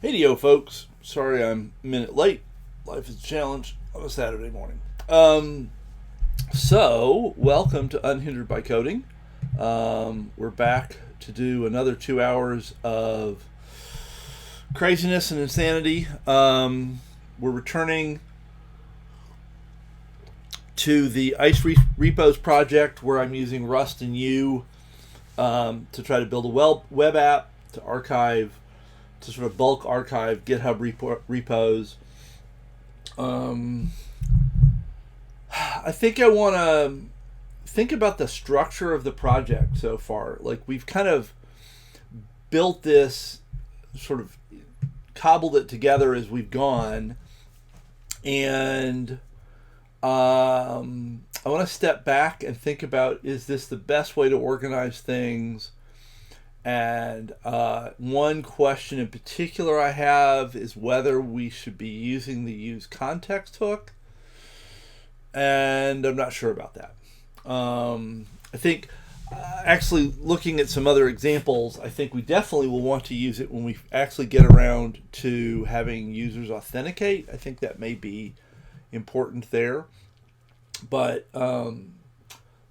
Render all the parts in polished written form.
Hey, yo, folks. Sorry I'm a minute late. Life is a challenge on a Saturday morning. Welcome to Unhindered by Coding. We're back to do another 2 hours of craziness and insanity. We're returning to the ice-repos project where I'm using Rust and U to try to build a web app to archive, to sort of bulk archive GitHub repos. I think I want to think about the structure of the project so far. Like, we've kind of built this, sort of cobbled it together as we've gone, and I want to step back and think about, is this the best way to organize things? And one question in particular I have is whether we should be using the use context hook. And I'm not sure about that. I think actually looking at some other examples, I think we definitely will want to use it when we actually get around to having users authenticate. I think that may be important there. But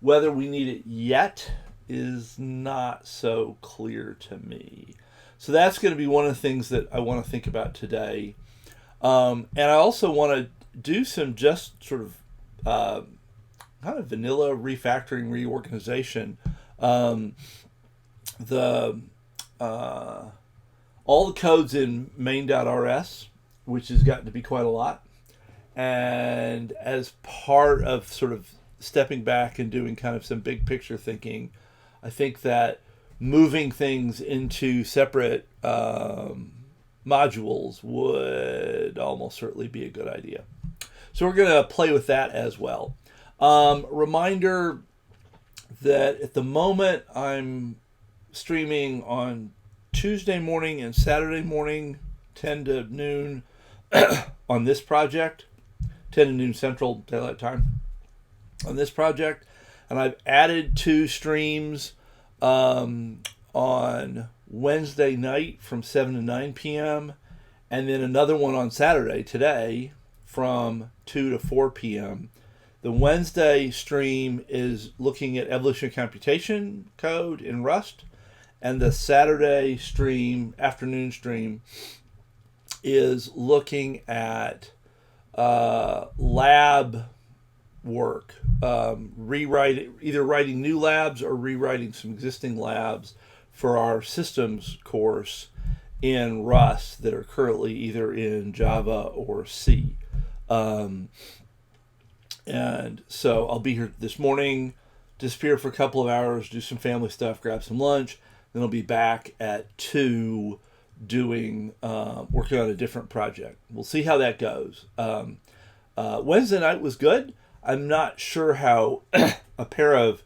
whether we need it yet is not so clear to me. So that's going to be one of the things that I want to think about today. And I also want to do some just sort of kind of vanilla refactoring reorganization. All the code's in main.rs, which has gotten to be quite a lot. And as part of sort of stepping back and doing kind of some big picture thinking, I think that moving things into separate modules would almost certainly be a good idea. So we're going to play with that as well. Reminder that at the moment I'm streaming on Tuesday morning and Saturday morning, 10 to noon on this project, 10 to noon Central Daylight Time on this project. And I've added 2 streams on Wednesday night from 7 to 9 p.m. and then another one on Saturday today from 2 to 4 p.m. The Wednesday stream is looking at evolutionary computation code in Rust, and the Saturday stream, afternoon stream, is looking at lab work, either writing new labs or rewriting some existing labs for our systems course in Rust that are currently either in Java or C. And so I'll be here this morning, disappear for a couple of hours, do some family stuff, grab some lunch, then I'll be back at 2 doing working on a different project. We'll see how that goes. Wednesday night was good. I'm not sure how a pair of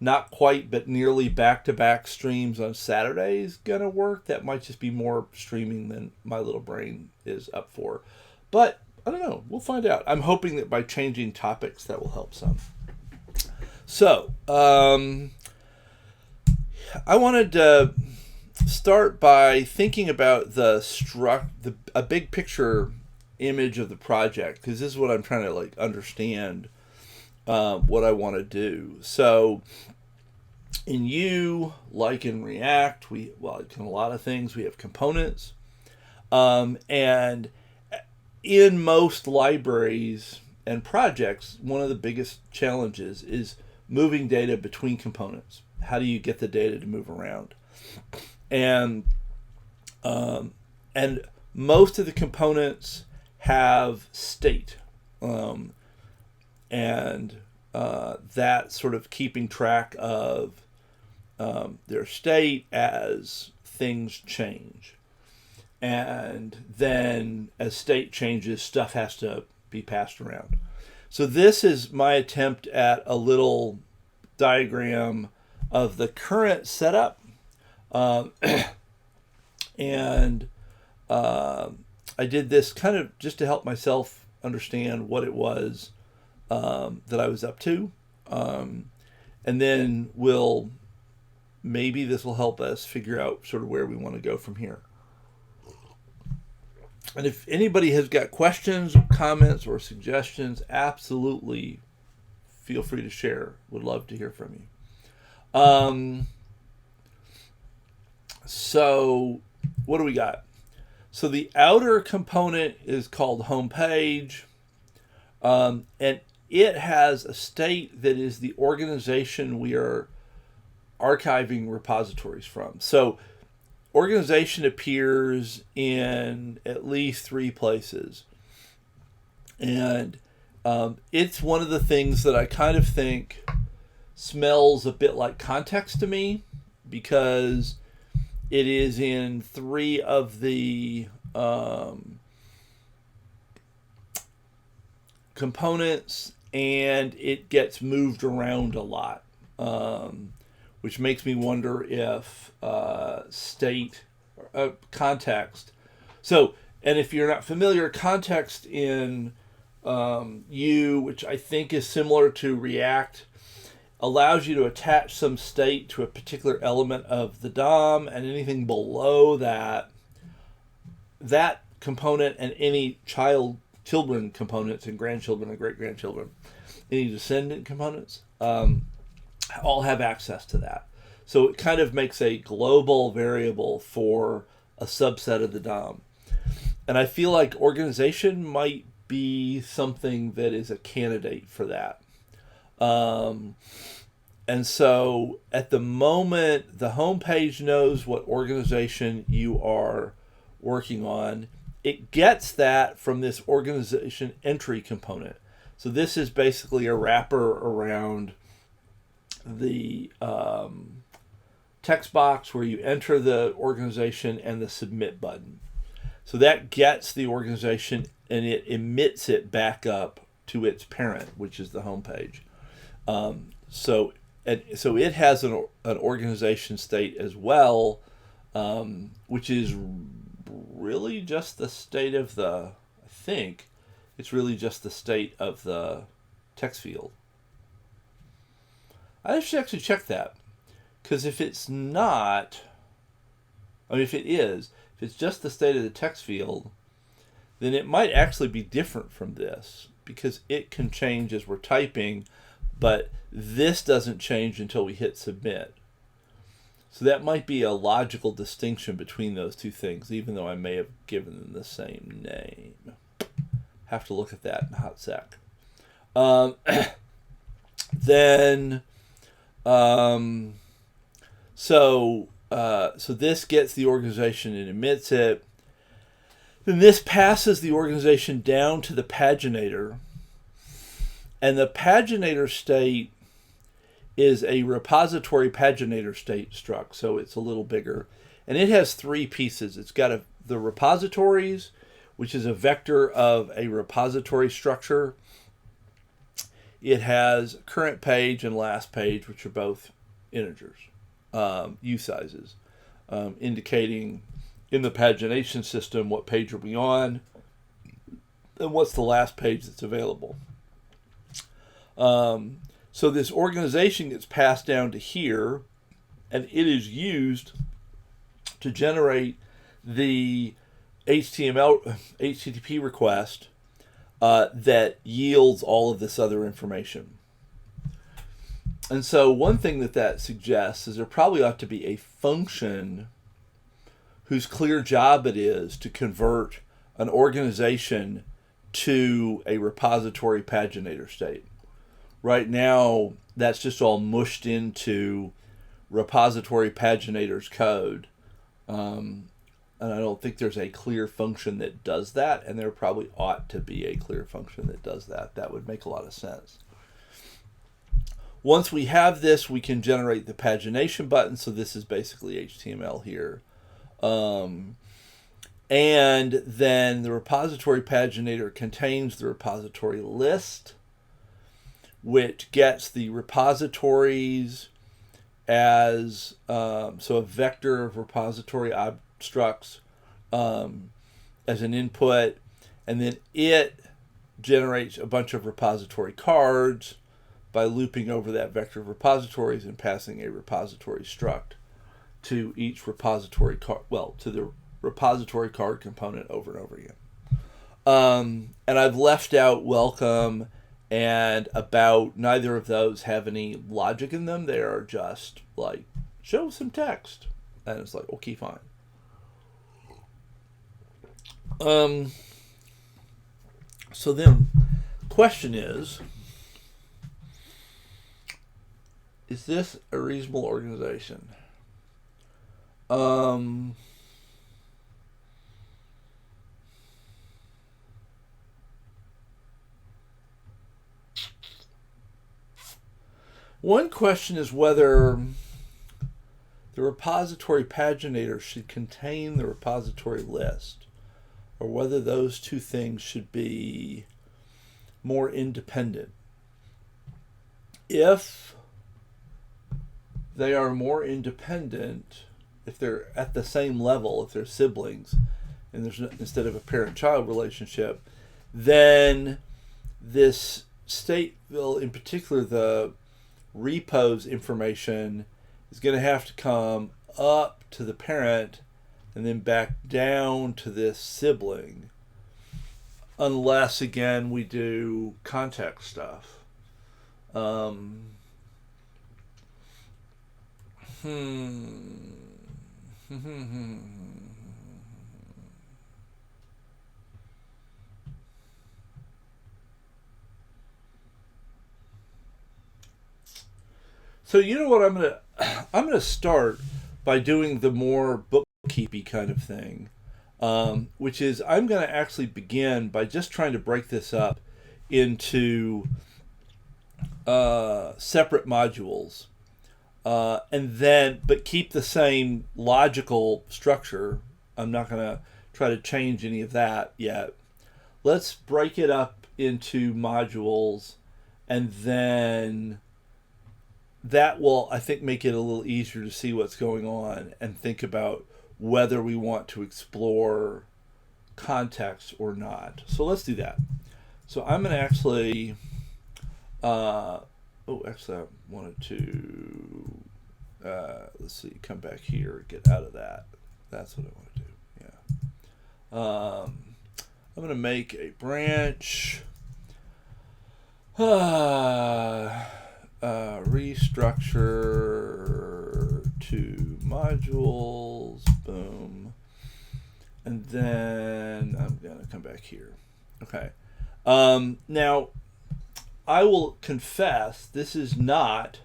not quite but nearly back-to-back streams on Saturday is going to work. That might just be more streaming than my little brain is up for. But I don't know. We'll find out. I'm hoping that by changing topics that will help some. So, I wanted to start by thinking about a big picture image of the project, because this is what I'm trying to understand what I want to do. So in U, like in React, like in a lot of things, we have components, and in most libraries and projects, one of the biggest challenges is moving data between components. How do you get the data to move around? And most of the components have state, and that sort of keeping track of their state as things change. And then as state changes, stuff has to be passed around. So this is my attempt at a little diagram of the current setup. And I did this kind of just to help myself understand what it was that I was up to. And then maybe this will help us figure out sort of where we want to go from here. And if anybody has got questions, comments, or suggestions, absolutely feel free to share. Would love to hear from you. So what do we got? So the outer component is called home page, and it has a state that is the organization we are archiving repositories from. So organization appears in at least 3 places. And it's one of the things that I kind of think smells a bit like context to me, because it is in 3 of the components, and it gets moved around a lot, which makes me wonder if state context. So, and if you're not familiar, context in U, which I think is similar to React, allows you to attach some state to a particular element of the DOM, and anything below that component and any children components and grandchildren and great-grandchildren, any descendant components, all have access to that. So it kind of makes a global variable for a subset of the DOM. And I feel like organization might be something that is a candidate for that. And so at the moment, the home page knows what organization you are working on. It gets that from this organization entry component. So this is basically a wrapper around the text box where you enter the organization and the submit button. So that gets the organization and it emits it back up to its parent, which is the home page. So it has an organization state as well, which is really just the state of the, I think it's really just the state of the text field. I should actually check that, because if it's not, I mean, if it's just the state of the text field, then it might actually be different from this, because it can change as we're typing, but this doesn't change until we hit submit. So that might be a logical distinction between those two things, even though I may have given them the same name. Have to look at that in a hot sec. So this gets the organization and emits it. Then this passes the organization down to the paginator. And the paginator state is a repository paginator state struct, so it's a little bigger. And it has 3 pieces. It's got the repositories, which is a vector of a repository structure. It has current page and last page, which are both integers, U sizes, indicating in the pagination system what page are we on and what's the last page that's available. So this organization gets passed down to here, and it is used to generate the HTTP request that yields all of this other information. And so one thing that suggests is there probably ought to be a function whose clear job it is to convert an organization to a repository paginator state. Right now, that's just all mushed into repository paginator's code. And I don't think there's a clear function that does that, and there probably ought to be a clear function that does that. That would make a lot of sense. Once we have this, we can generate the pagination button. So this is basically HTML here. And then the repository paginator contains the repository list, which gets the repositories as so a vector of repository structs as an input, and then it generates a bunch of repository cards by looping over that vector of repositories and passing a repository struct to each repository card, to the repository card component over and over again. And I've left out welcome and about. Neither of those have any logic in them. They are just like, show some text. And it's like, okay, fine. So then, question is this a reasonable organization? One question is whether the repository paginator should contain the repository list, or whether those two things should be more independent. If they are more independent, if they're at the same level, if they're siblings, and there's instead of a parent-child relationship, then this state will, in particular the repos information, is going to have to come up to the parent and then back down to this sibling, unless again we do context stuff. So you know what I'm gonna start by doing the more bookkeepy kind of thing, which is I'm gonna actually begin by just trying to break this up into separate modules, and then but keep the same logical structure. I'm not gonna try to change any of that yet. Let's break it up into modules, and then that will, I think, make it a little easier to see what's going on and think about whether we want to explore context or not. So let's do that. So I'm going to actually, I wanted to, let's see, come back here, get out of that. That's what I want to do, yeah. I'm going to make a branch. Restructure to modules, boom, and then I'm gonna come back here. Okay. Now, I will confess this is not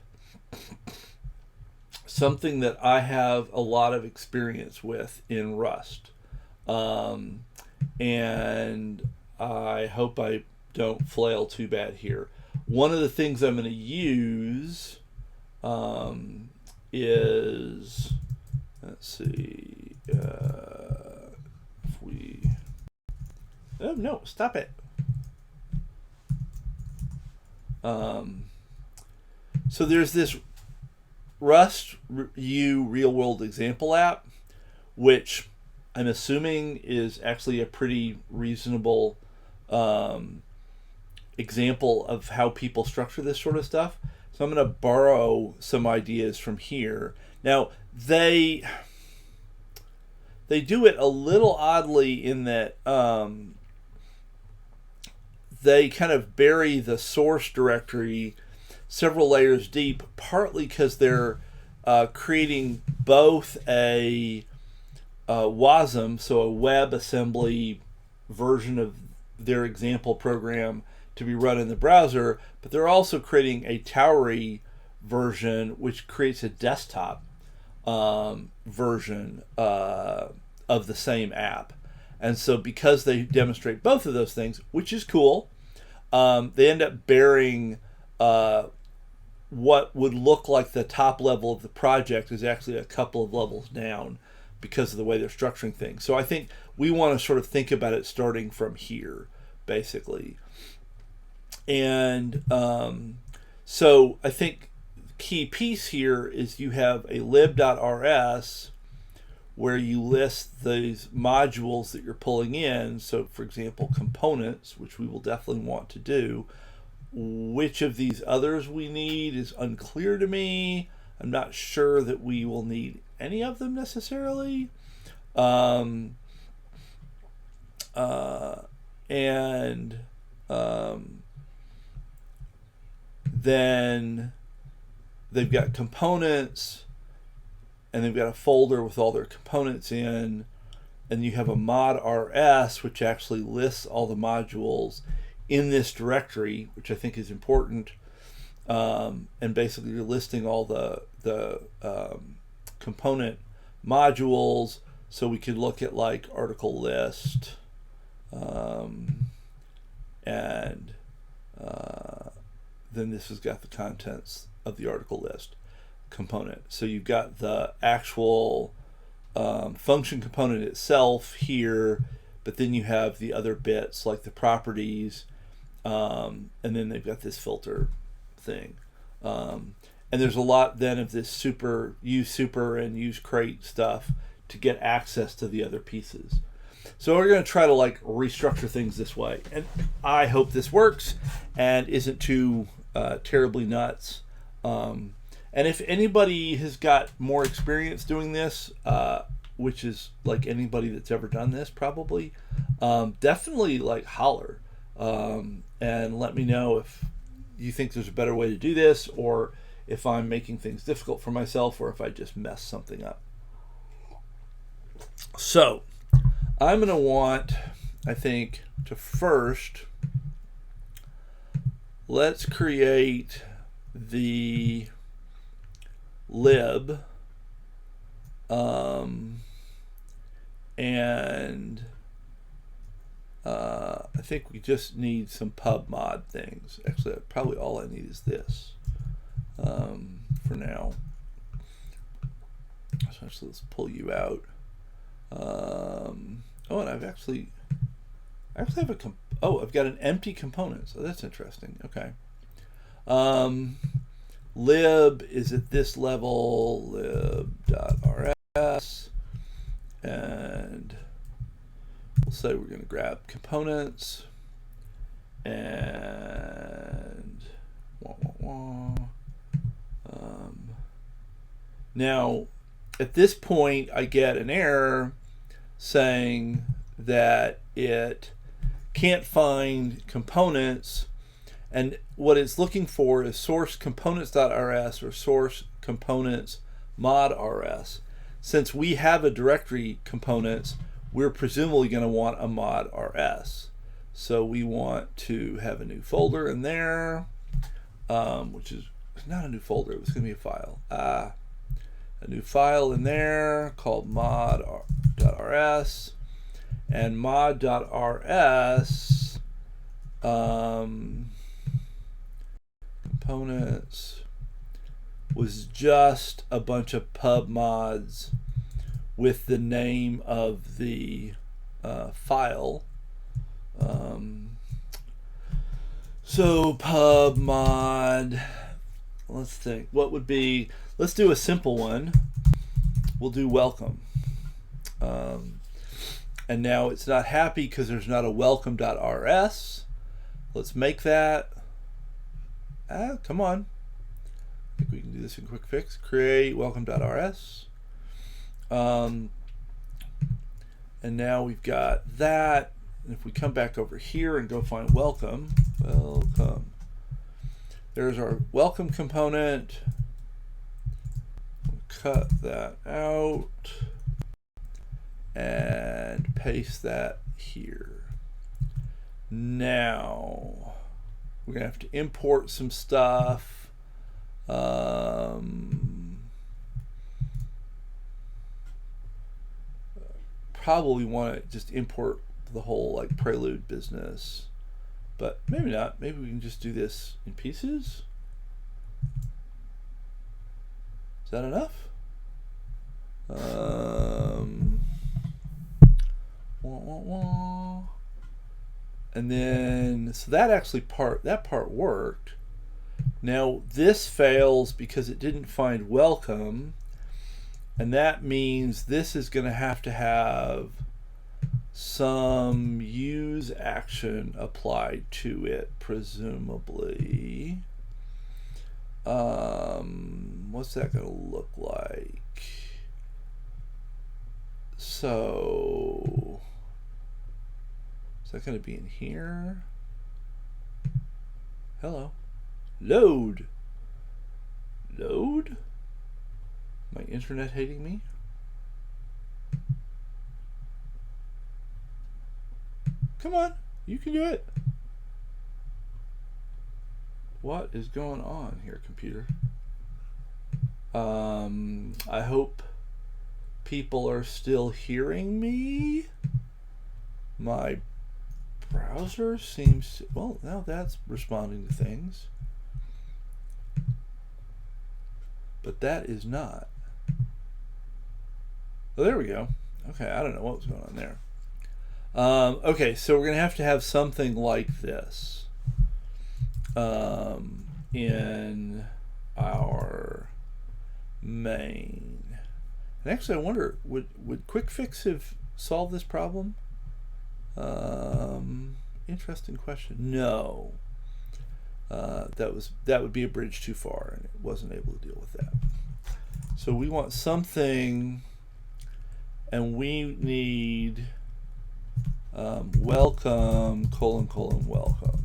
something that I have a lot of experience with in Rust, and I hope I don't flail too bad here. One of the things I'm going to use is, let's see, if we, oh no, stop it. So there's this Rust U real world example app, which I'm assuming is actually a pretty reasonable example of how people structure this sort of stuff. So I'm going to borrow some ideas from here. Now, they do it a little oddly in that they kind of bury the source directory several layers deep, partly because they're creating both a WASM, so a WebAssembly version of their example program to be run in the browser, but they're also creating a Towery version which creates a desktop version of the same app. And so because they demonstrate both of those things, which is cool, they end up bearing what would look like the top level of the project is actually a couple of levels down because of the way they're structuring things. So I think we want to sort of think about it starting from here, basically. And so I think key piece here is you have a lib.rs where you list these modules that you're pulling in. So for example, components, which we will definitely want to do. Which of these others we need is unclear to me. I'm not sure that we will need any of them necessarily. and then they've got components, and they've got a folder with all their components in, and you have a mod.rs, which actually lists all the modules in this directory, which I think is important. And basically you're listing all the component modules, so we could look at like article list, and then this has got the contents of the article list component. So you've got the actual function component itself here, but then you have the other bits like the properties, and then they've got this filter thing. And there's a lot then of this use super and use crate stuff to get access to the other pieces. So we're going to try to like restructure things this way, and I hope this works and isn't too terribly nuts. And if anybody has got more experience doing this, which is like anybody that's ever done this probably, definitely like holler, and let me know if you think there's a better way to do this, or if I'm making things difficult for myself, or if I just mess something up. So I'm going to want, I think, to first, let's create the lib, and I think we just need some pub mod things. Actually, probably all I need is this for now. So actually, let's pull you out. Oh, and I've actually have I've got an empty component, so that's interesting. Okay. Lib is at this level, lib.rs, and we'll say we're going to grab components, and now at this point I get an error saying that it can't find components, and what it's looking for is source components.rs or source components mod.rs. Since we have a directory components, we're presumably going to want a mod.rs. So we want to have a new folder in there, which is not a new folder, it was going to be a file. A new file in there called mod.rs, and mod.rs components was just a bunch of pub mods with the name of the file. So pub mod, let's think, what would be, let's do a simple one. We'll do welcome. And now it's not happy because there's not a welcome.rs. Let's make that. Come on. I think we can do this in quick fix. Create welcome.rs. And now we've got that. And if we come back over here and go find welcome, there's our welcome component. We'll cut that out and paste that here. Now we're gonna have to import some stuff. Probably want to just import the whole like prelude business, but maybe not. Maybe we can just do this in pieces. Is that enough? And then, so that actually that part worked. Now this fails because it didn't find welcome, and that means this is going to have some use action applied to it, presumably. What's that going to look like? So Is that going to be in here? Hello. Load. Load? My internet hating me? Come on, you can do it. What is going on here, computer? I hope people are still hearing me. My browser seems to, well, now that's responding to things. But that is not. Oh, there we go. Okay, I don't know what was going on there. Okay, so we're going to have something like this in our main. And actually, I wonder, would Quick Fix have solved this problem? Interesting question. No. That would be a bridge too far, and it wasn't able to deal with that. So we want something, and we need welcome, : welcome.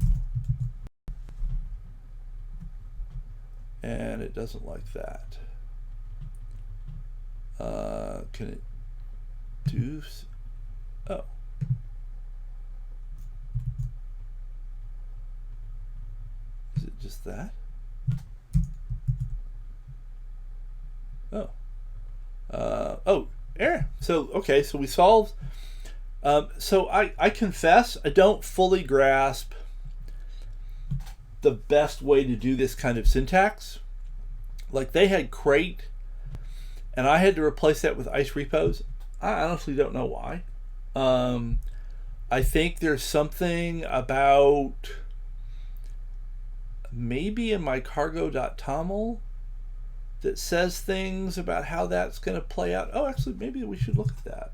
And it doesn't like that. Can it do? Oh. Is it just that? Oh. Oh, error. So, okay, so we solved. So I confess I don't fully grasp the best way to do this kind of syntax. Like, they had crate, and I had to replace that with ice-repos. I honestly don't know why. I think there's something about maybe in my cargo.toml that says things about how that's going to play out. Oh, actually, maybe we should look at that.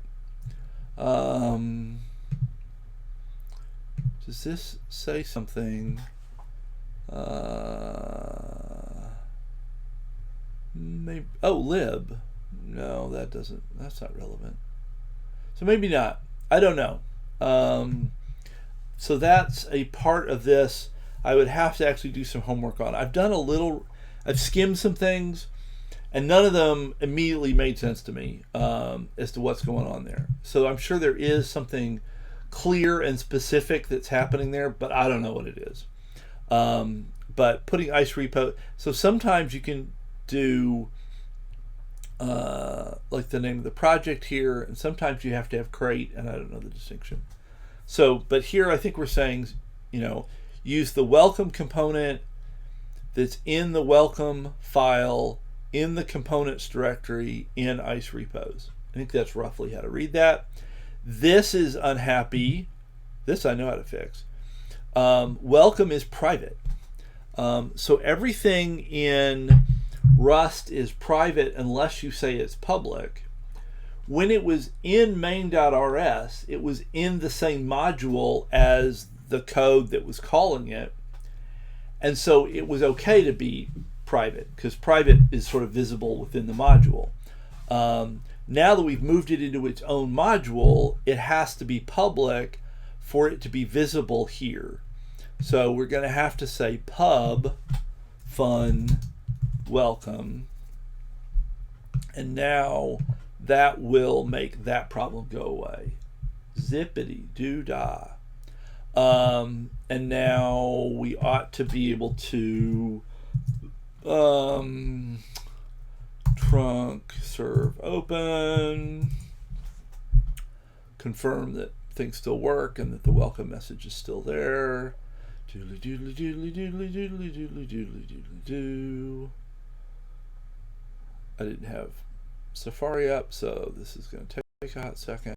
Does this say something? Maybe. Oh, lib. No, that doesn't. That's not relevant. So maybe not. I don't know. So that's a part of this I would have to actually do some homework on. I've skimmed some things, and none of them immediately made sense to me as to what's going on there. So I'm sure there is something clear and specific that's happening there, but I don't know what it is. But putting ice-repo, so sometimes you can do like the name of the project here, and sometimes you have to have crate, and I don't know the distinction. So, but here I think we're saying, use the welcome component that's in the welcome file in the components directory in ice-repos. I think that's roughly how to read that. This is unhappy. This I know how to fix. Welcome is private. So everything in Rust is private unless you say it's public. When it was in main.rs, it was in the same module as the code that was calling it. And so it was okay to be private, because private is sort of visible within the module. Now that we've moved it into its own module, it has to be public for it to be visible here. So we're going to have to say pub fun welcome, and now that will make that problem go away. Zippity doo dah. And now we ought to be able to trunk serve open, confirm that things still work and that the welcome message is still there. Doodly doodly doodly doodly doodly doodly doodly doodly doo. I didn't have Safari up, so this is going to take a hot second.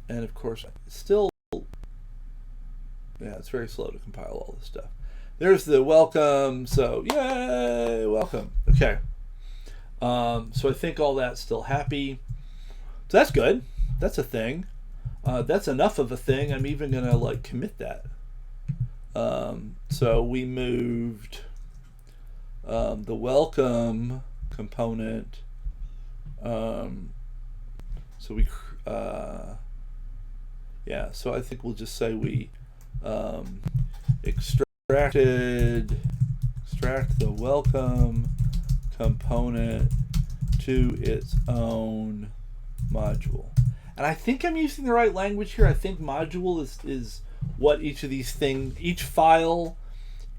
And of course, still, yeah, it's very slow to compile all this stuff. There's the welcome, so yay, welcome. Okay. So I think all that's still happy. So that's good. That's a thing. That's enough of a thing. I'm even going to commit that. So we moved the welcome component. So we, Yeah, so I think we'll just say we extract the welcome component to its own module. And I think I'm using the right language here. I think module is what each of these things, each file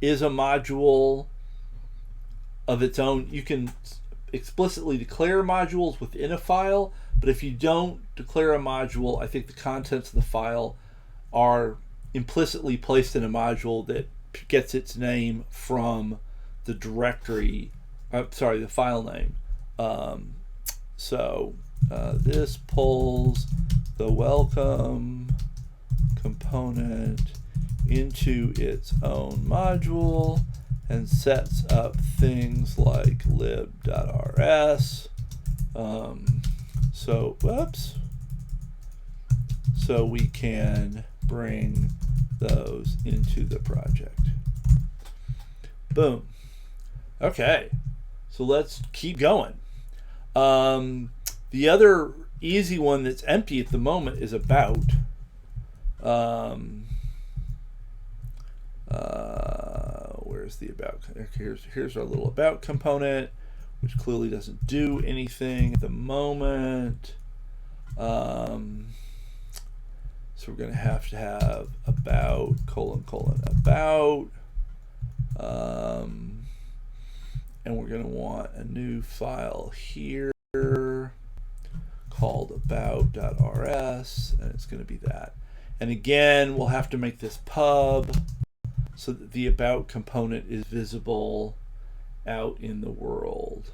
is a module of its own. You can explicitly declare modules within a file, but if you don't declare a module, I think the contents of the file are implicitly placed in a module that gets its name from the directory, the file name. This pulls the welcome component into its own module and sets up things like lib.rs. So we can bring those into the project. Boom. Okay, so let's keep going. The other easy one that's empty at the moment is about. Where's the about? Here's our little about component, which clearly doesn't do anything at the moment. So we're going to have about : about. And we're going to want a new file here called about.rs, and it's going to be that. And again, we'll have to make this pub so that the about component is visible out in the world.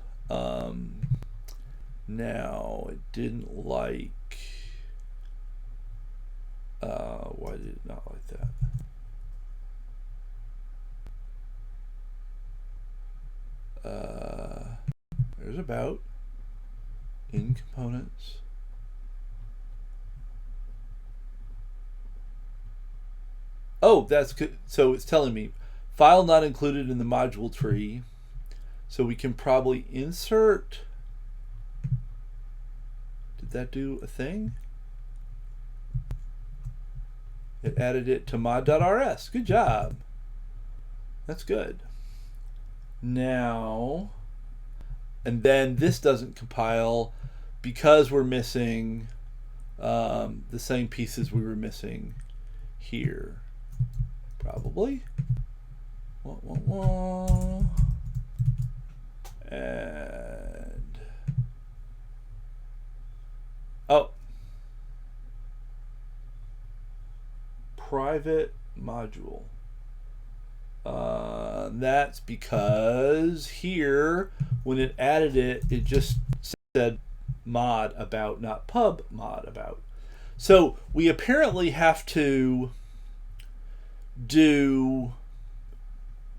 Now, it didn't like... why did it not like that? There's about in components. Oh, that's good. So it's telling me file not included in the module tree. So we can probably insert. Did that do a thing? It added it to mod.rs. Good job. That's good. Now, and then this doesn't compile because we're missing the same pieces we were missing here. Probably. And private module. That's because here, when it added it, it just said mod about, not pub mod about. So we apparently have to do,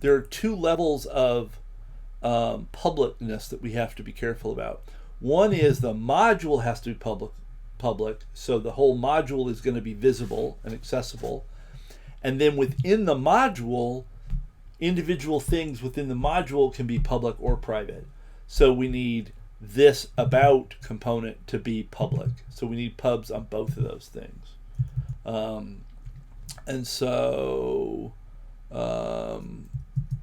there are two levels of publicness that we have to be careful about. One is the module has to be public, so the whole module is going to be visible and accessible. And then within the module, individual things within the module can be public or private. So we need this about component to be public. So we need pubs on both of those things. And so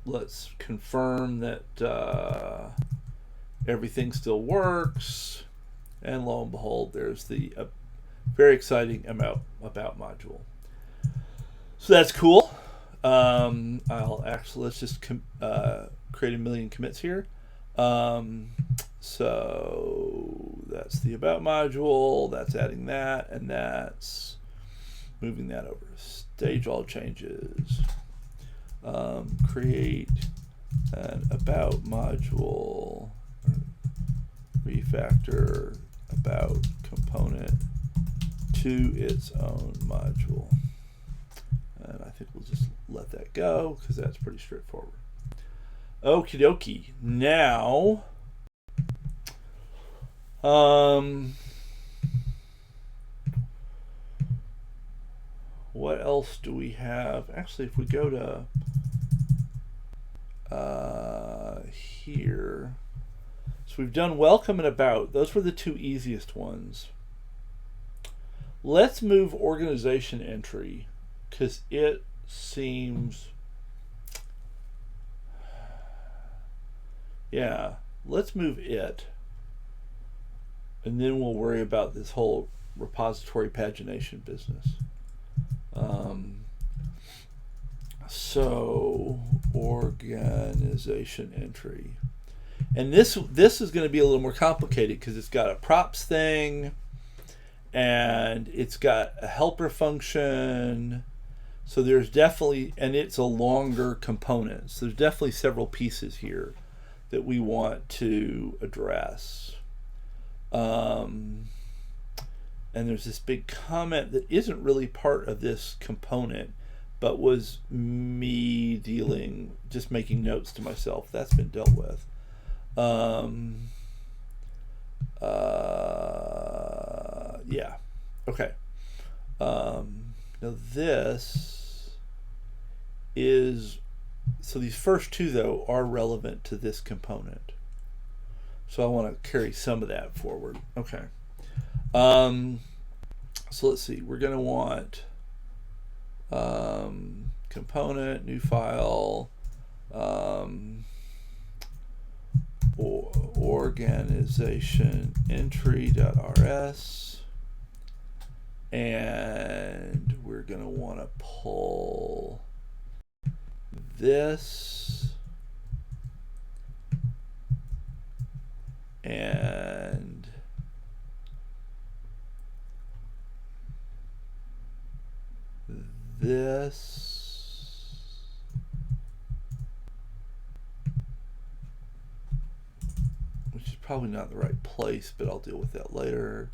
let's confirm that everything still works. And lo and behold, there's the very exciting about module. So that's cool. Let's just create a million commits here. So that's the about module, that's adding that, and that's moving that over. Stage all changes. Create an about module, refactor about component to its own module. And I think we'll just let that go because that's pretty straightforward. Okie dokie. Now, what else do we have? Actually, if we go to here, so we've done welcome and about. Those were the two easiest ones. Let's move organization entry because it seems, yeah, let's move it. And then we'll worry about this whole repository pagination business. So organization entry. And this is going to be a little more complicated because it's got a props thing and it's got a helper function. So there's definitely, and it's a longer component. So there's definitely several pieces here that we want to address. And there's this big comment that isn't really part of this component, but was me just making notes to myself. That's been dealt with. Yeah. Okay. Now this is, so these first two though are relevant to this component. So I want to carry some of that forward. Okay. So let's see. We're going to want component, new file, organization entry.rs, and we're going to want to pull this and this, which is probably not the right place, but I'll deal with that later.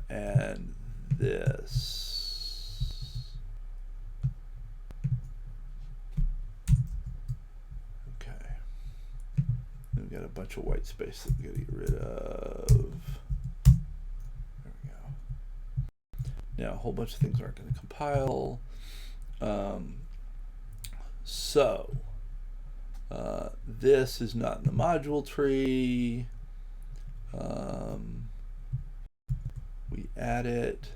And this. Okay. Then we got a bunch of white space that we got to get rid of. There we go. Now a whole bunch of things aren't going to compile. This is not in the module tree. We add it.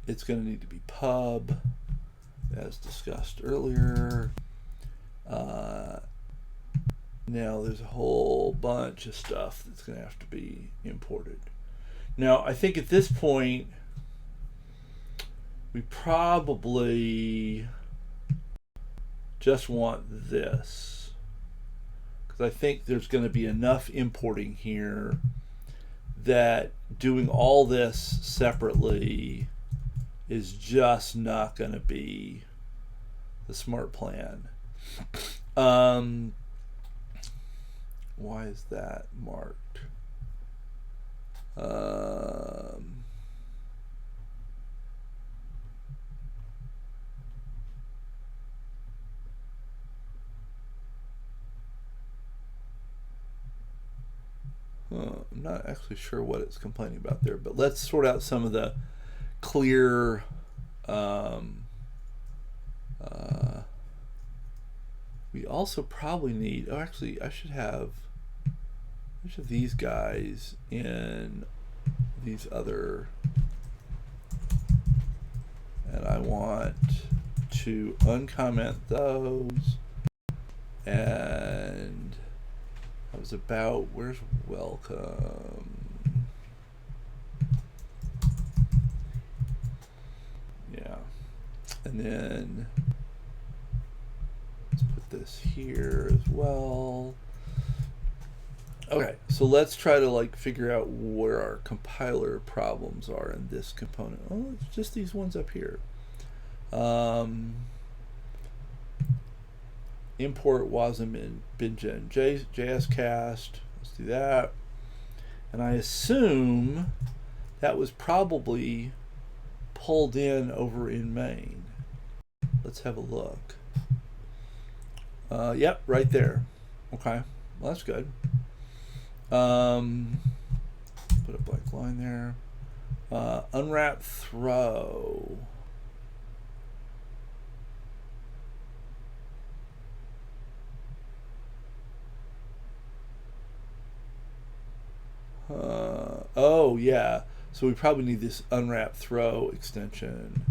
It's going to need to be pub, as discussed earlier. Now there's a whole bunch of stuff that's going to have to be imported. Now I think at this point we probably just want this, because I think there's going to be enough importing here that doing all this separately is just not going to be the smart plan. Why is that marked? I'm not actually sure what it's complaining about there, but let's sort out some of the clear we also probably need, actually I should have each of these guys in these other, and I want to uncomment those, and I was about, where's welcome? Yeah. And then let's put this here as well. Okay, so let's try to figure out where our compiler problems are in this component. Oh, it's just these ones up here. Import wasm in bingen JSCast. Let's do that. And I assume that was probably pulled in over in main. Let's have a look. Yep, right there. Okay, well that's good. Put a blank line there. Unwrap throw. Oh yeah. So we probably need this unwrap throw extension.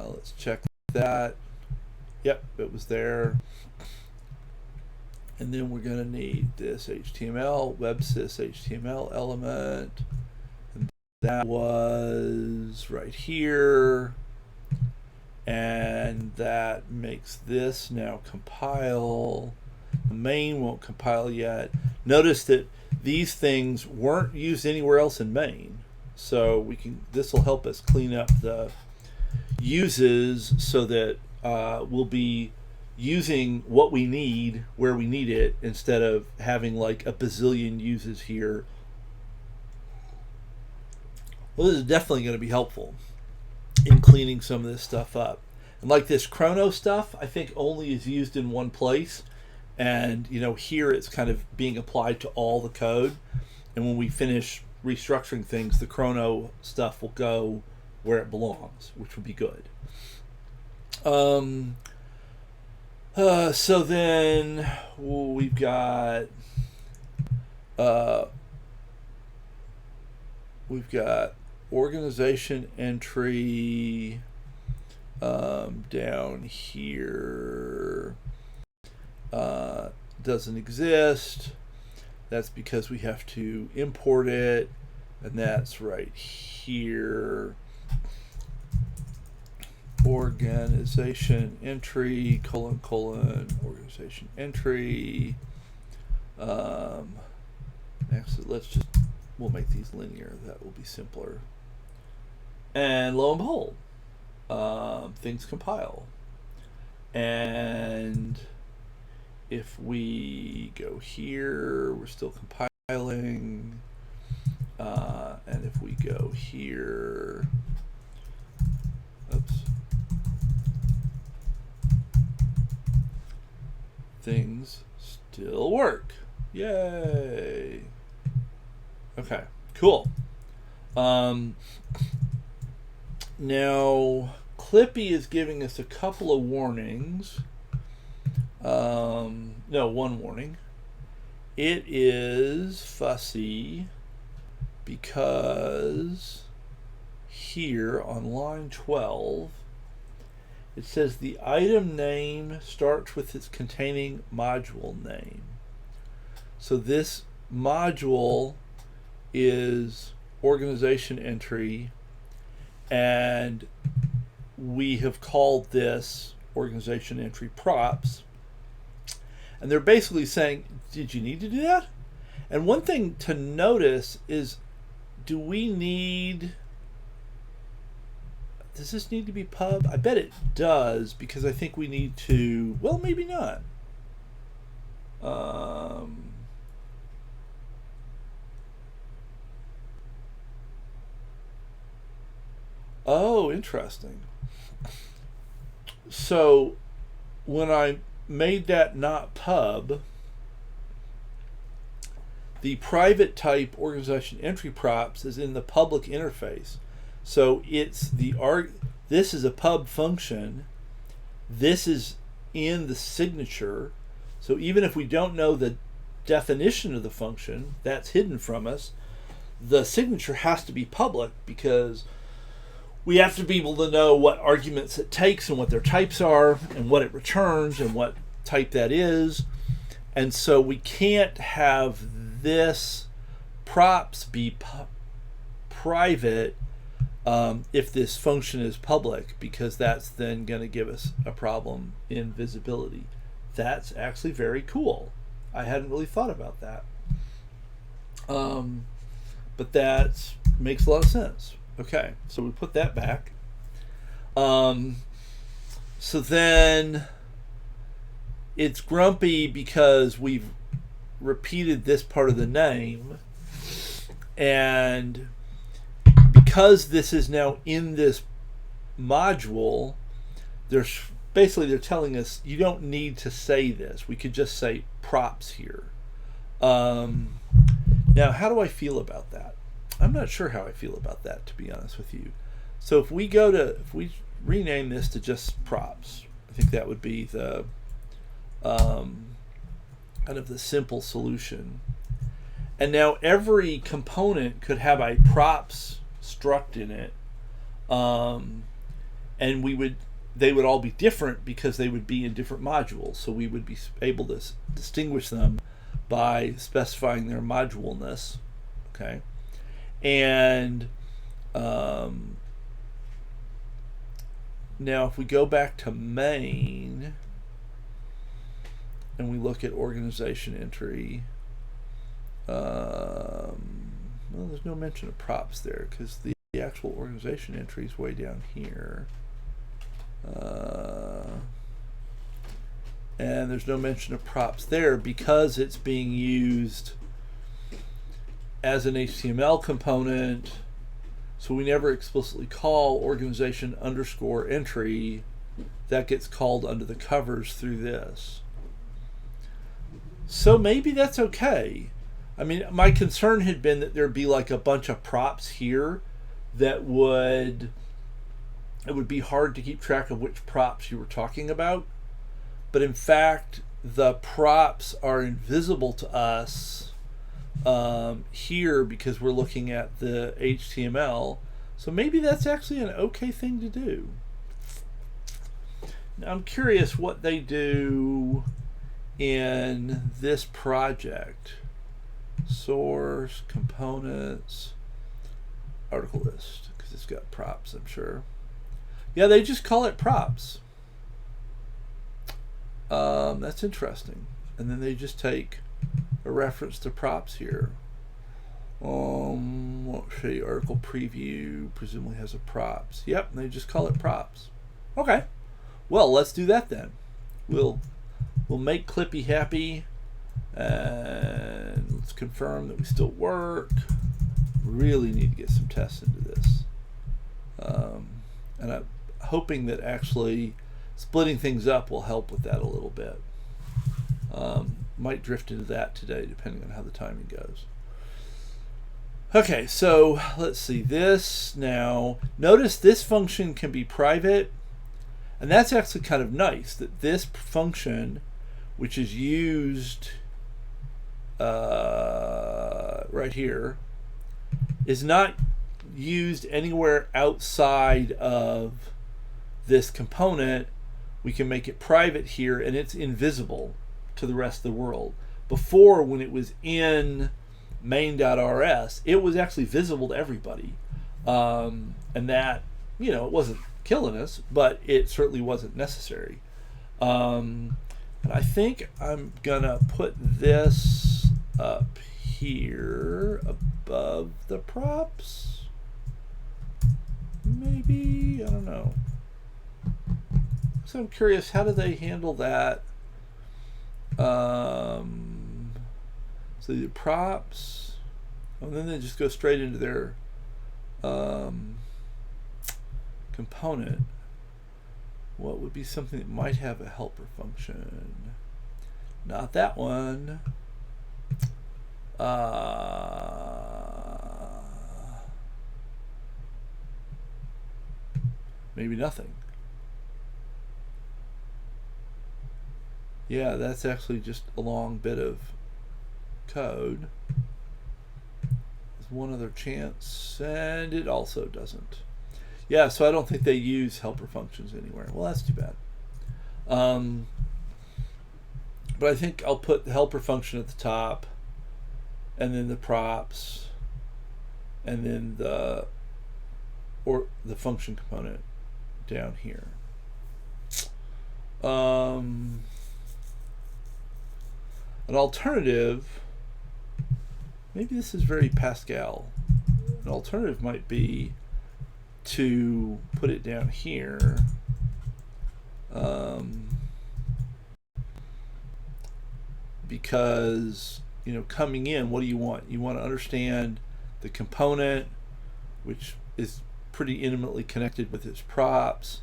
Let's check that. Yep, it was there. And then we're going to need this HTML, WebSys HTML element. And that was right here. And that makes this now compile. The main won't compile yet. Notice that these things weren't used anywhere else in main. So we can. This will help us clean up the uses so that we'll be using what we need where we need it instead of having like a bazillion uses here. Well, this is definitely going to be helpful in cleaning some of this stuff up. And like this chrono stuff, I think only is used in one place. And you know, here it's kind of being applied to all the code. And when we finish restructuring things, the chrono stuff will go where it belongs, which would be good. So then we've got organization entry down here doesn't exist. That's because we have to import it, and that's right here. Organization entry, : organization entry. Actually, we'll make these linear. That will be simpler. And lo and behold, things compile. And if we go here, we're still compiling. And if we go here, oops. Things still work. Yay. Okay, cool. Now Clippy is giving us a couple of warnings. No, one warning. It is fussy because here on line 12 it says the item name starts with its containing module name. So this module is organization entry, and we have called this organization entry props. And they're basically saying, did you need to do that? And one thing to notice is, do we need... Does this need to be pub? I bet it does, because I think we need to... Well, maybe not. Oh, interesting. So when I made that not pub, the private type organization entry props is in the public interface. So it's this is a pub function. This is in the signature. So even if we don't know the definition of the function, that's hidden from us. The signature has to be public because we have to be able to know what arguments it takes and what their types are and what it returns and what type that is. And so we can't have this props be private if this function is public, because that's then going to give us a problem in visibility. That's actually very cool. I hadn't really thought about that. But that makes a lot of sense. Okay, so we put that back. So then it's grumpy because we've repeated this part of the name, and because this is now in this module, they're telling us you don't need to say this. We could just say props here. Now, how do I feel about that? I'm not sure how I feel about that, to be honest with you. So if we rename this to just props, I think that would be the kind of the simple solution. And now every component could have a props struct in it, and they would all be different because they would be in different modules. So we would be able to distinguish them by specifying their module-ness. Okay, and now if we go back to main and we look at organization entry, well, there's no mention of props there because the actual organization entry is way down here. And there's no mention of props there because it's being used as an HTML component, so we never explicitly call organization underscore entry. That gets called under the covers through this. So maybe that's okay. I mean, my concern had been that there'd be like a bunch of props here that it would be hard to keep track of which props you were talking about. But in fact, the props are invisible to us here because we're looking at the HTML. So maybe that's actually an okay thing to do. Now, I'm curious what they do in this project. Source, components, article list, because it's got props, I'm sure. Yeah, they just call it props. That's interesting. And then they just take a reference to props here. Let's see, article preview presumably has a props. Yep, and they just call it props. Okay. Well, let's do that then. We'll make Clippy happy, and let's confirm that we still work. Really need to get some tests into this. And I'm hoping that actually splitting things up will help with that a little bit. Might drift into that today depending on how the timing goes. Okay, so let's see this now. Notice this function can be private, and that's actually kind of nice that this function, which is used right here, is not used anywhere outside of this component. We can make it private here, and it's invisible to the rest of the world. Before, when it was in main.rs, it was actually visible to everybody, and that, it wasn't killing us, but it certainly wasn't necessary. And I think I'm gonna put this up here above the props, maybe, I don't know. So I'm curious, how do they handle that? So the props, and then they just go straight into their component. What would be something that might have a helper function? Not that one. Maybe nothing. Yeah, that's actually just a long bit of code. There's one other chance, and it also doesn't. Yeah, so I don't think they use helper functions anywhere. Well, that's too bad. But I think I'll put the helper function at the top, and then the props, and then the function component down here. An alternative, maybe this is very Pascal. An alternative might be to put it down here. Because, coming in, what do you want? You want to understand the component, which is pretty intimately connected with its props.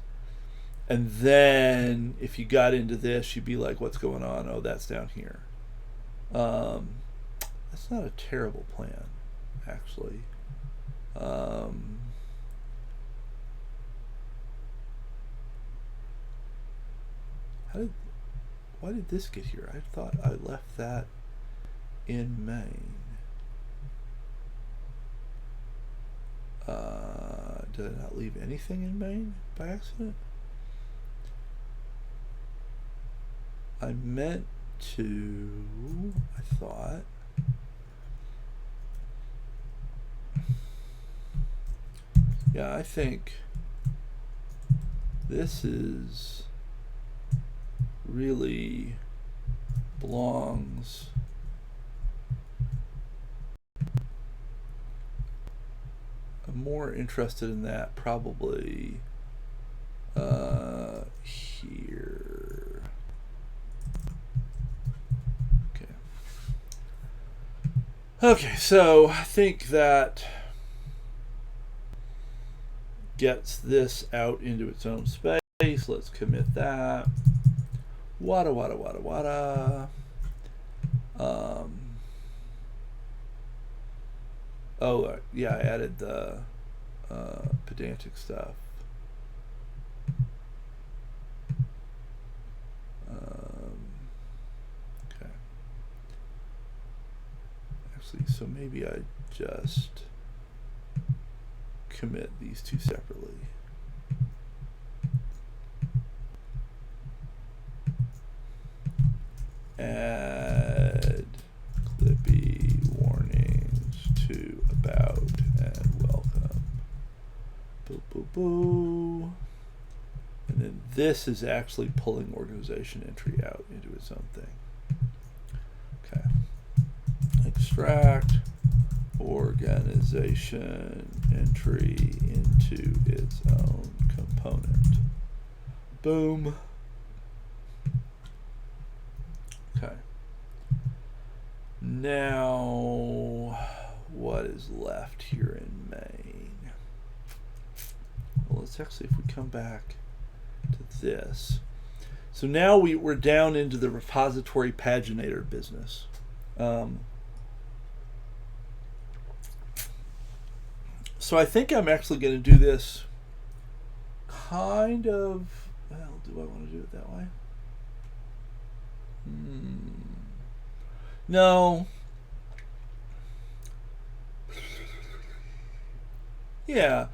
And then if you got into this, you'd be like, what's going on? Oh, that's down here. That's not a terrible plan, actually. Why did this get here? I thought I left that in main. Did I not leave anything in main by accident? I meant to, I thought. Yeah, I think this is really belongs I'm more interested in that probably here. Okay, so I think that gets this out into its own space. Let's commit that. Wada wada wada wada. Oh yeah, I added the pedantic stuff. Okay. Actually, so maybe I just commit these two separately. Add Clippy warnings to about and welcome. Boo boo boo. And then this is actually pulling organization entry out into its own thing. Okay. Extract organization entry into its own component. Boom. Okay. Now, what is left here in main? Well, let's actually, if we come back to this. So now we're down into the repository paginator business. So I think I'm actually going to do this kind of, well, do I want to do it that way? No. Yeah.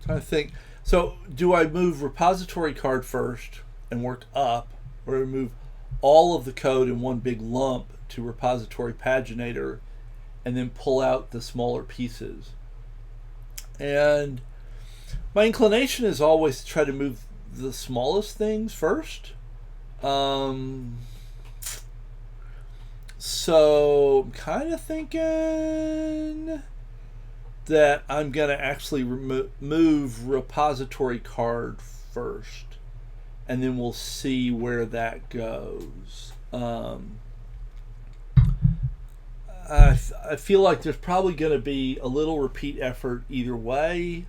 Trying to think. So do I move repository card first and work up, or do I move all of the code in one big lump to repository paginator and then pull out the smaller pieces? And my inclination is always to try to move the smallest things first. So I'm kind of thinking that I'm going to actually move repository card first, and then we'll see where that goes. I feel like there's probably going to be a little repeat effort either way,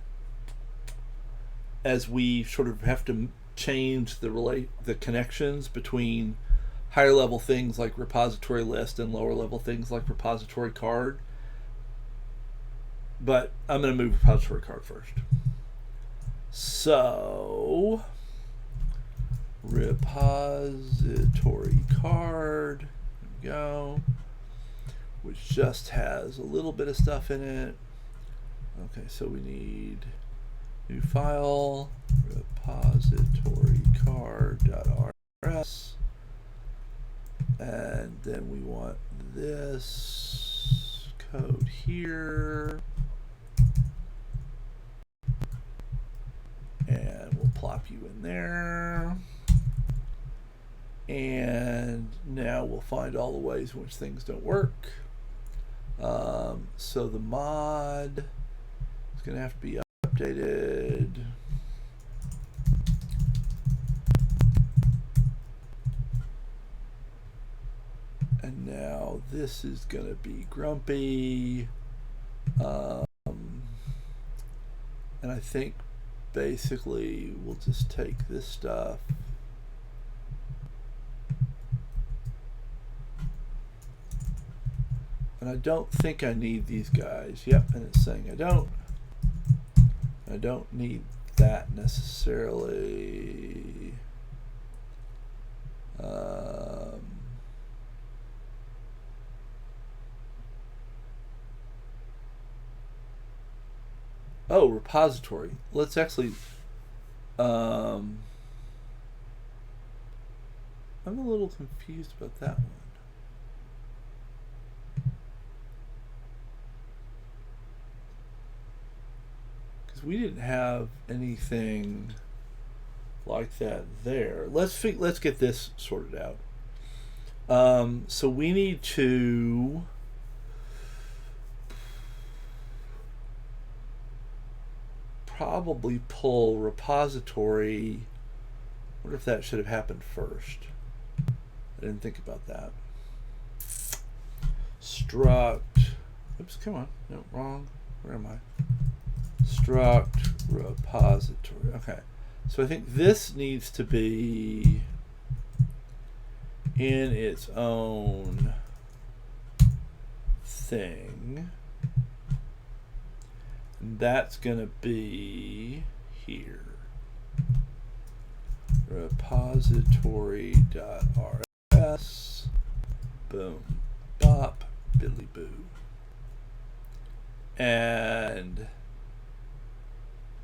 as we sort of have to change the connections between higher level things like repository list and lower level things like repository card. But I'm going to move repository card first. So repository card, there we go, which just has a little bit of stuff in it. Okay, so we need new file, repository card.rs, and then we want this code here, and we'll plop you in there. And now we'll find all the ways in which things don't work. So the mod is going to have to be updated. And now this is going to be grumpy. And I think basically we'll just take this stuff and I don't think I need these guys. Yep, and it's saying I don't need that necessarily. Oh, repository. Let's actually... I'm a little confused about that one. Because we didn't have anything like that there. Let's get this sorted out. So we need to probably pull repository. I wonder if that should have happened first. I didn't think about that. Struct. Oops, come on. No, wrong. Where am I? Struct repository. Okay. So I think this needs to be in its own thing. And that's going to be here. Repository.rs. Boom. Bop. Biddly boo. And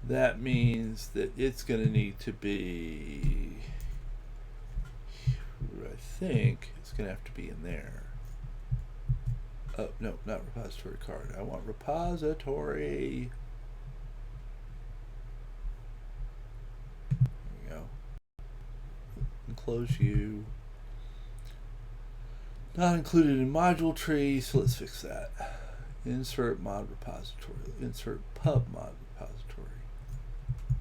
that means that it's going to need to be, I think it's going to have to be in there. Oh, no, not repository card. I want repository. There we go. Enclose you. Not included in module tree, so let's fix that. Insert mod repository. Insert pub mod repository.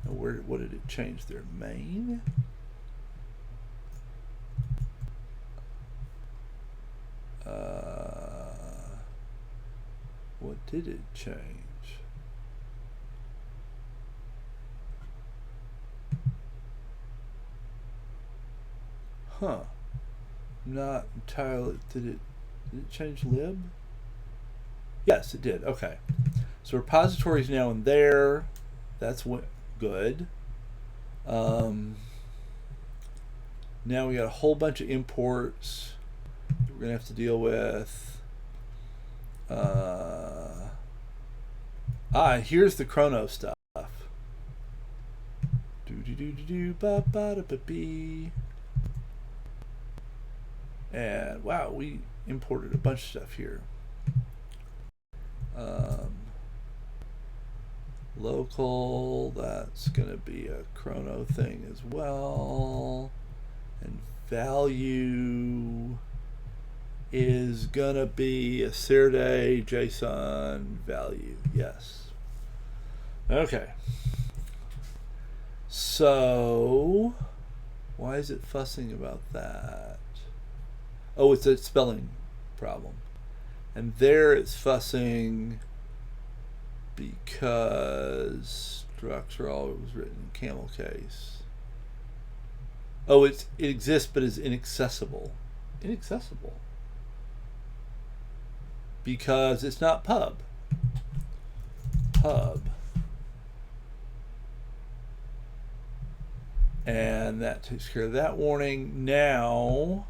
Now what did it change there? Main? What did it change? Huh. Not entirely. Did it change lib? Yes, it did. Okay. So repository is now in there. That's good. Now we got a whole bunch of imports that we're going to have to deal with. Here's the chrono stuff. And wow, we imported a bunch of stuff here. Local, that's going to be a chrono thing as well. And value is going to be a Saturday JSON value. Yes. Okay. So, why is it fussing about that? Oh, it's a spelling problem. And there it's fussing because structs are always written in camel case. Oh, it exists but is inaccessible. Inaccessible. Because it's not pub. Pub. And that takes care of that warning. Now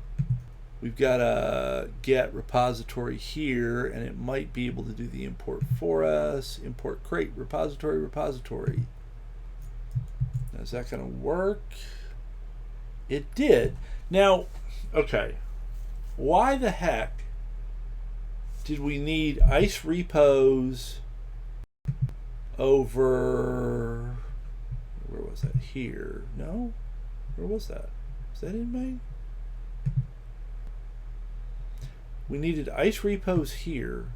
we've got a get repository here, and it might be able to do the import for us. Import crate repository repository. Now, is that going to work? It did. Now, okay. Why the heck did we need ice-repos over, where was that? Here? No? Where was that? Is that in main? We needed ice-repos here,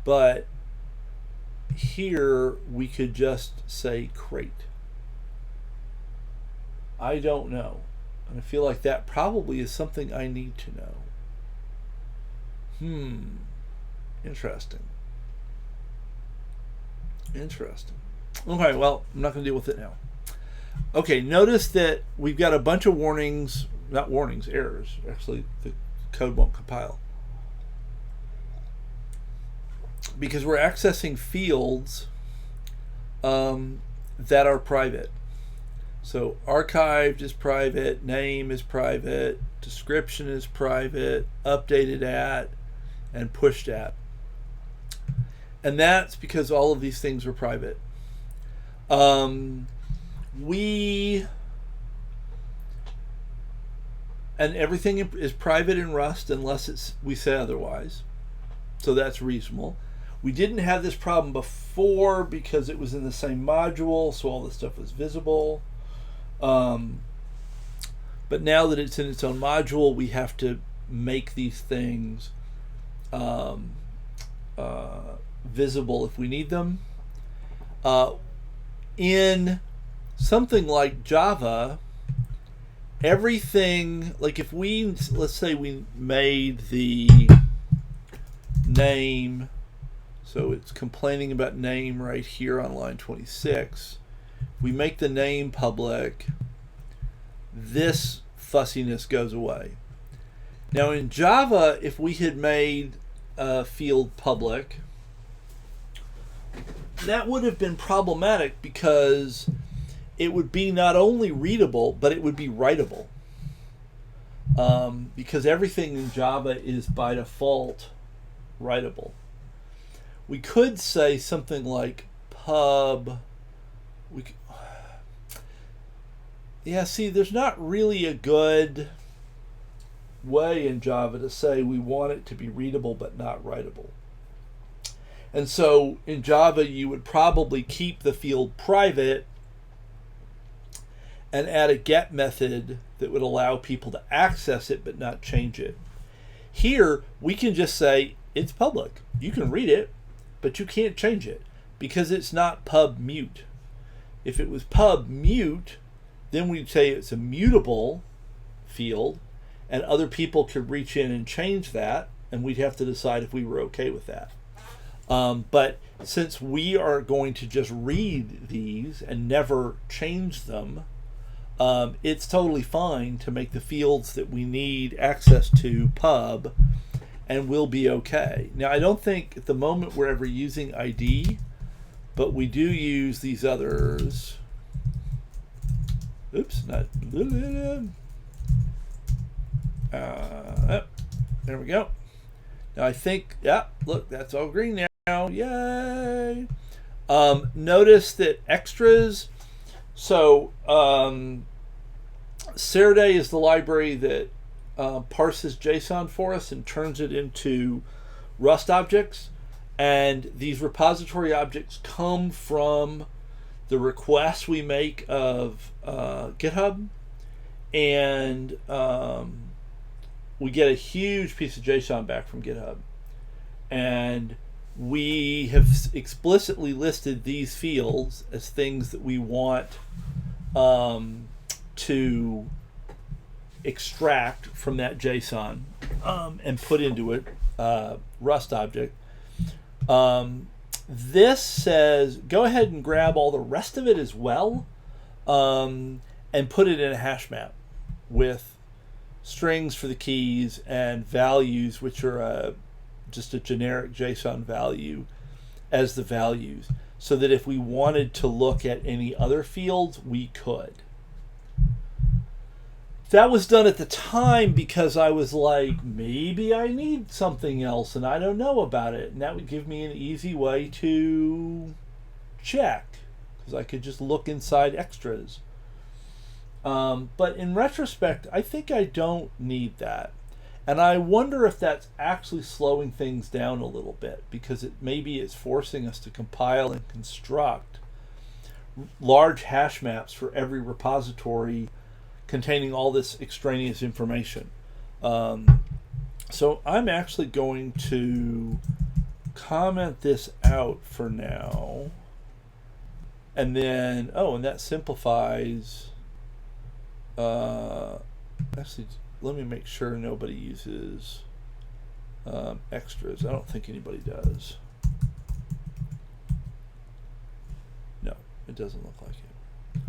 but here we could just say crate. I don't know. And I feel like that probably is something I need to know. Interesting. Interesting. Okay, well, I'm not going to deal with it now. Okay, notice that we've got a bunch of warnings, not warnings, errors. Actually, the code won't compile. Because we're accessing fields that are private. So archived is private, name is private, description is private, updated at, and pushed at. And that's because all of these things are private. And everything is private in Rust unless we say otherwise. So that's reasonable. We didn't have this problem before because it was in the same module, so all this stuff was visible. But now that it's in its own module, we have to make these things visible if we need them. In something like Java, everything, like if let's say we made the name, so it's complaining about name right here on line 26. We make the name public, this fussiness goes away. Now in Java, if we had made a field public, that would have been problematic because it would be not only readable, but it would be writable. Because everything in Java is by default writable. We could say something like pub. There's not really a good way in Java to say we want it to be readable but not writable. And so in Java, you would probably keep the field private and add a get method that would allow people to access it but not change it. Here, we can just say it's public. You can read it, but you can't change it because it's not pub mute. If it was pub mute, then we'd say it's a mutable field, and other people could reach in and change that, and we'd have to decide if we were okay with that. But since we are going to just read these and never change them, it's totally fine to make the fields that we need access to pub, and we'll be okay. Now, I don't think at the moment we're ever using ID, but we do use these others. Oops, not. There we go. Now I think, look, that's all green now. Yay! Notice that extras. So Saturday is the library that parses JSON for us and turns it into Rust objects. And these repository objects come from the requests we make of GitHub. And we get a huge piece of JSON back from GitHub. And we have explicitly listed these fields as things that we want to extract from that JSON and put into a Rust object. This says go ahead and grab all the rest of it as well and put it in a hash map with strings for the keys and values, which are just a generic JSON value as the values, so that if we wanted to look at any other fields, we could. That was done at the time because I was like, maybe I need something else and I don't know about it. And that would give me an easy way to check, because I could just look inside extras. But in retrospect, I think I don't need that. And I wonder if that's actually slowing things down a little bit, because maybe it's forcing us to compile and construct large hash maps for every repository containing all this extraneous information. So I'm actually going to comment this out for now. And then, and that simplifies. Actually, let me make sure nobody uses extras. I don't think anybody does. No, it doesn't look like it.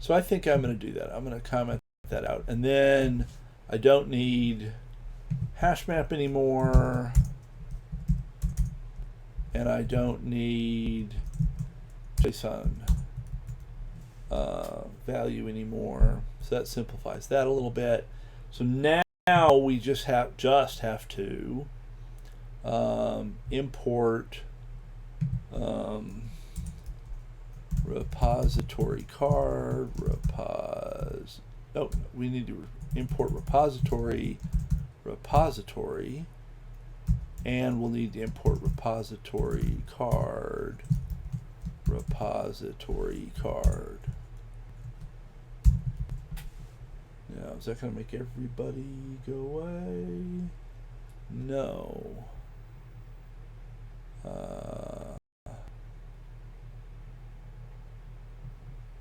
So I think I'm going to do that. I'm going to comment that out. And then I don't need hash map anymore. And I don't need JSON value anymore. So that simplifies that a little bit. So now we just have to import repository card, oh, we need to import repository, and we'll need to import repository card. Now, is that going to make everybody go away? No.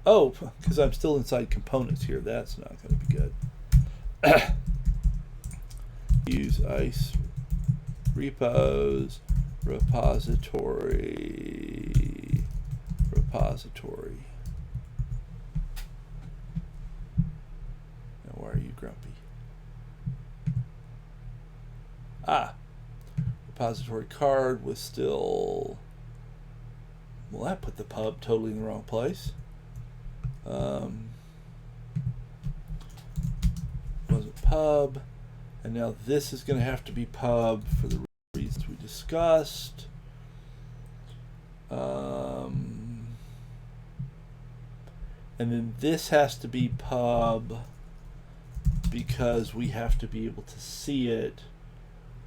Oh, because I'm still inside components here. That's not going to be good. Use ice-repos, repository. Now, why are you grumpy? Repository card was still... Well, that put the pub totally in the wrong place. Wasn't pub, and now this is going to have to be pub for the reasons we discussed. And then this has to be pub because we have to be able to see it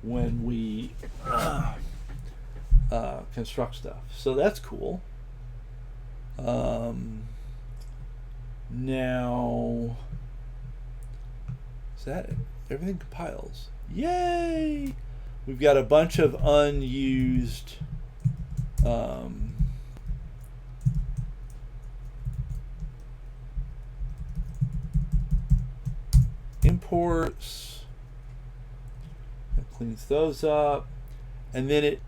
when we construct stuff. So that's cool. Now, is that it? Everything compiles. Yay! We've got a bunch of unused imports. It cleans those up. And then it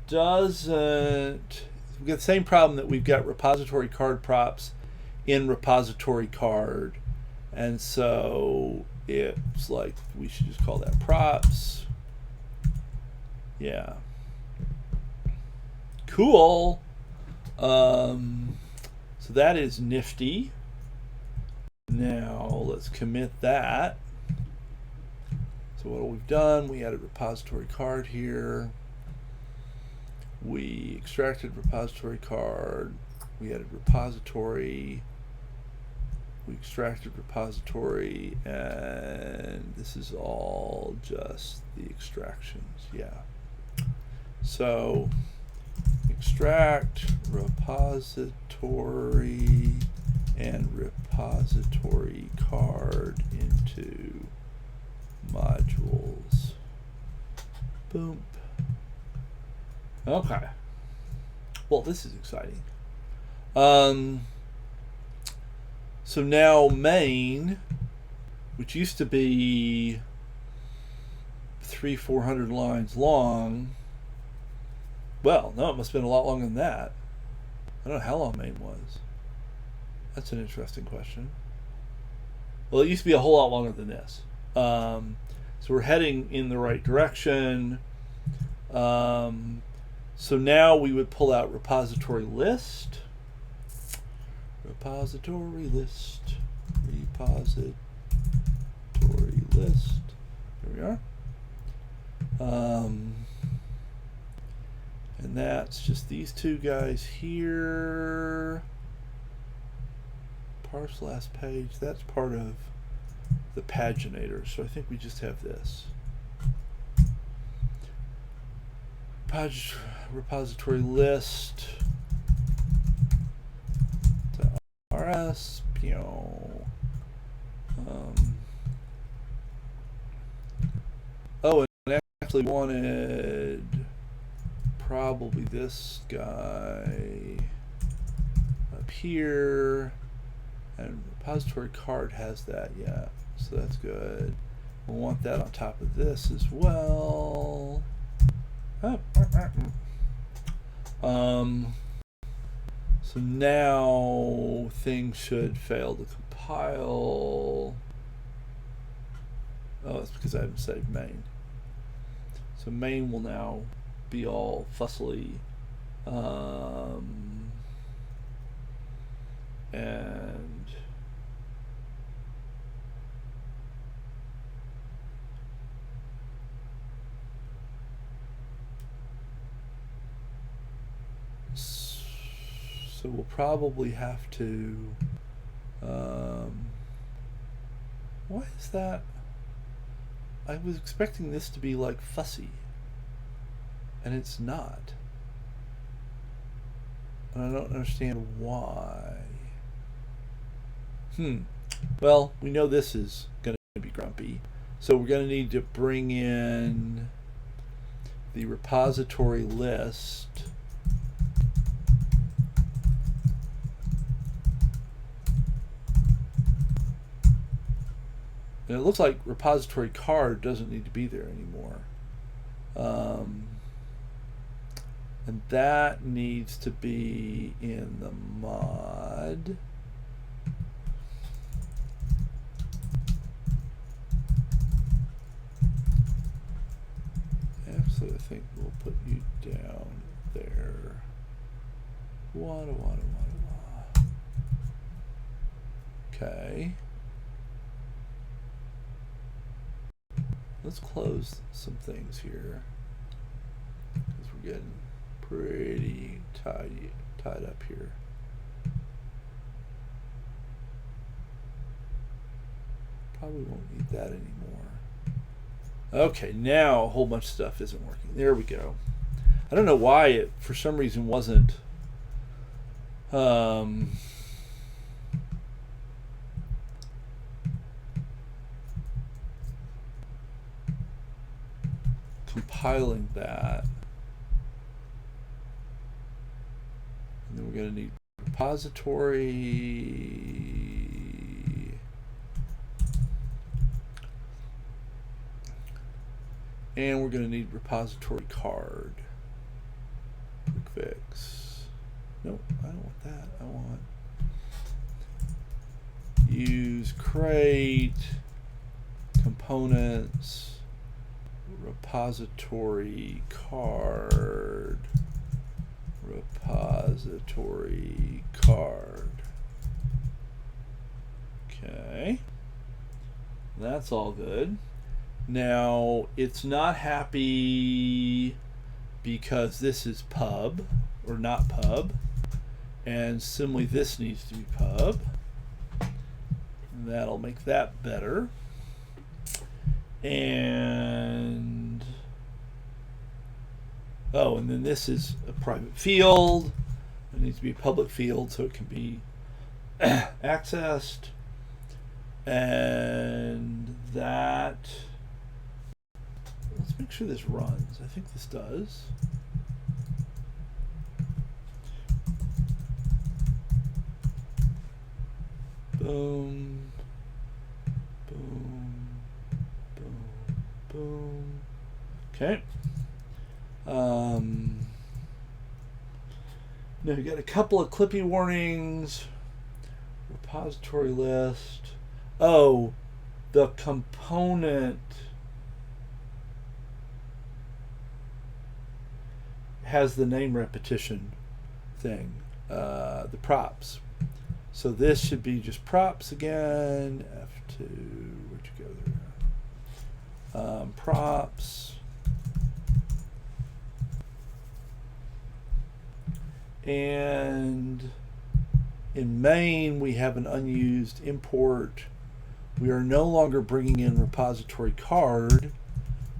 doesn't... We've got the same problem that we've got repository card props in repository card, and so it's like we should just call that props. Yeah, cool. So that is nifty. Now let's commit that. So what we've done, we added repository card here, we extracted repository card, we added repository, we extracted repository, and this is all just the extractions. Yeah. So extract repository and repository card into modules. Boom. Okay. Well, this is exciting. So now main, which used to be 300-400 lines long. Well, no, it must have been a lot longer than that. I don't know how long main was. That's an interesting question. Well, it used to be a whole lot longer than this. So we're heading in the right direction. So now we would pull out repository list. Repository list. Here we are. And that's just these two guys here. Parse last page. That's part of the paginator. So I think we just have this. Repository list. RS. Oh, and I actually wanted probably this guy up here, and repository card has that, yeah, so that's good. We'll want that on top of this as well. So now things should fail to compile. Oh, it's because I haven't saved main. So main will now be all fussily. And So we'll probably have to, why is that? I was expecting this to be like fussy, and it's not. And I don't understand why. Well, we know this is going to be grumpy, so we're going to need to bring in the repository list. And it looks like repository card doesn't need to be there anymore. And that needs to be in the mod. Actually, I think we'll put you down there. Wada. Okay. Let's close some things here, because we're getting pretty tied up here. Probably won't need that anymore. Okay, now a whole bunch of stuff isn't working. There we go. I don't know why it, for some reason, wasn't compiling that. And then we're going to need repository. And we're going to need repository card. Quick fix. Nope, I don't want that. I want use crate components repository card. Repository card. Okay. That's all good. Now, it's not happy because this is pub, or not pub, and similarly this needs to be pub. That'll make that better. And and then this is a private field. It needs to be a public field so it can be accessed. And that, let's make sure this runs. I think this does. Boom, boom, boom, boom. Okay. Now we got a couple of Clippy warnings. Repository list. Oh, the component has the name repetition thing, the props. So this should be just props again. F2, where'd you go there? Props. And in main, we have an unused import. We are no longer bringing in repository card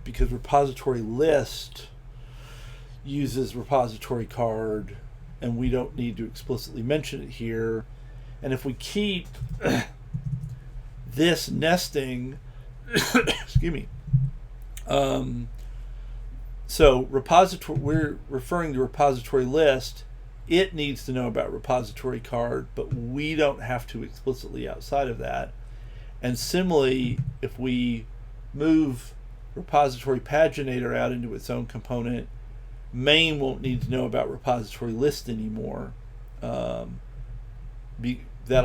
because repository list uses repository card, and we don't need to explicitly mention it here. And if we keep this nesting, excuse me, so repository, we're referring to repository list. It needs to know about repository card, but we don't have to explicitly outside of that. And similarly, if we move repository paginator out into its own component, main won't need to know about repository list anymore. That'll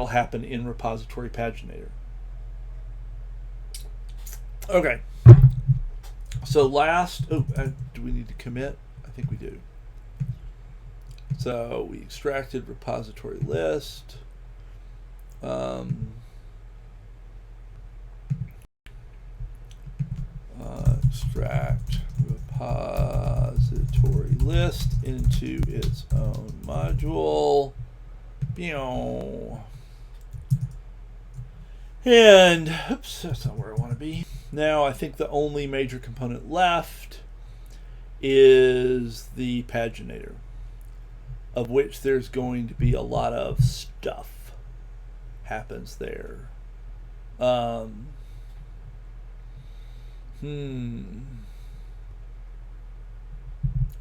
happen in repository paginator. Okay. So last, do we need to commit? I think we do. So we extracted repository list. Extract repository list into its own module. And oops, that's not where I want to be. Now I think the only major component left is the paginator, of which there's going to be a lot of stuff happens there.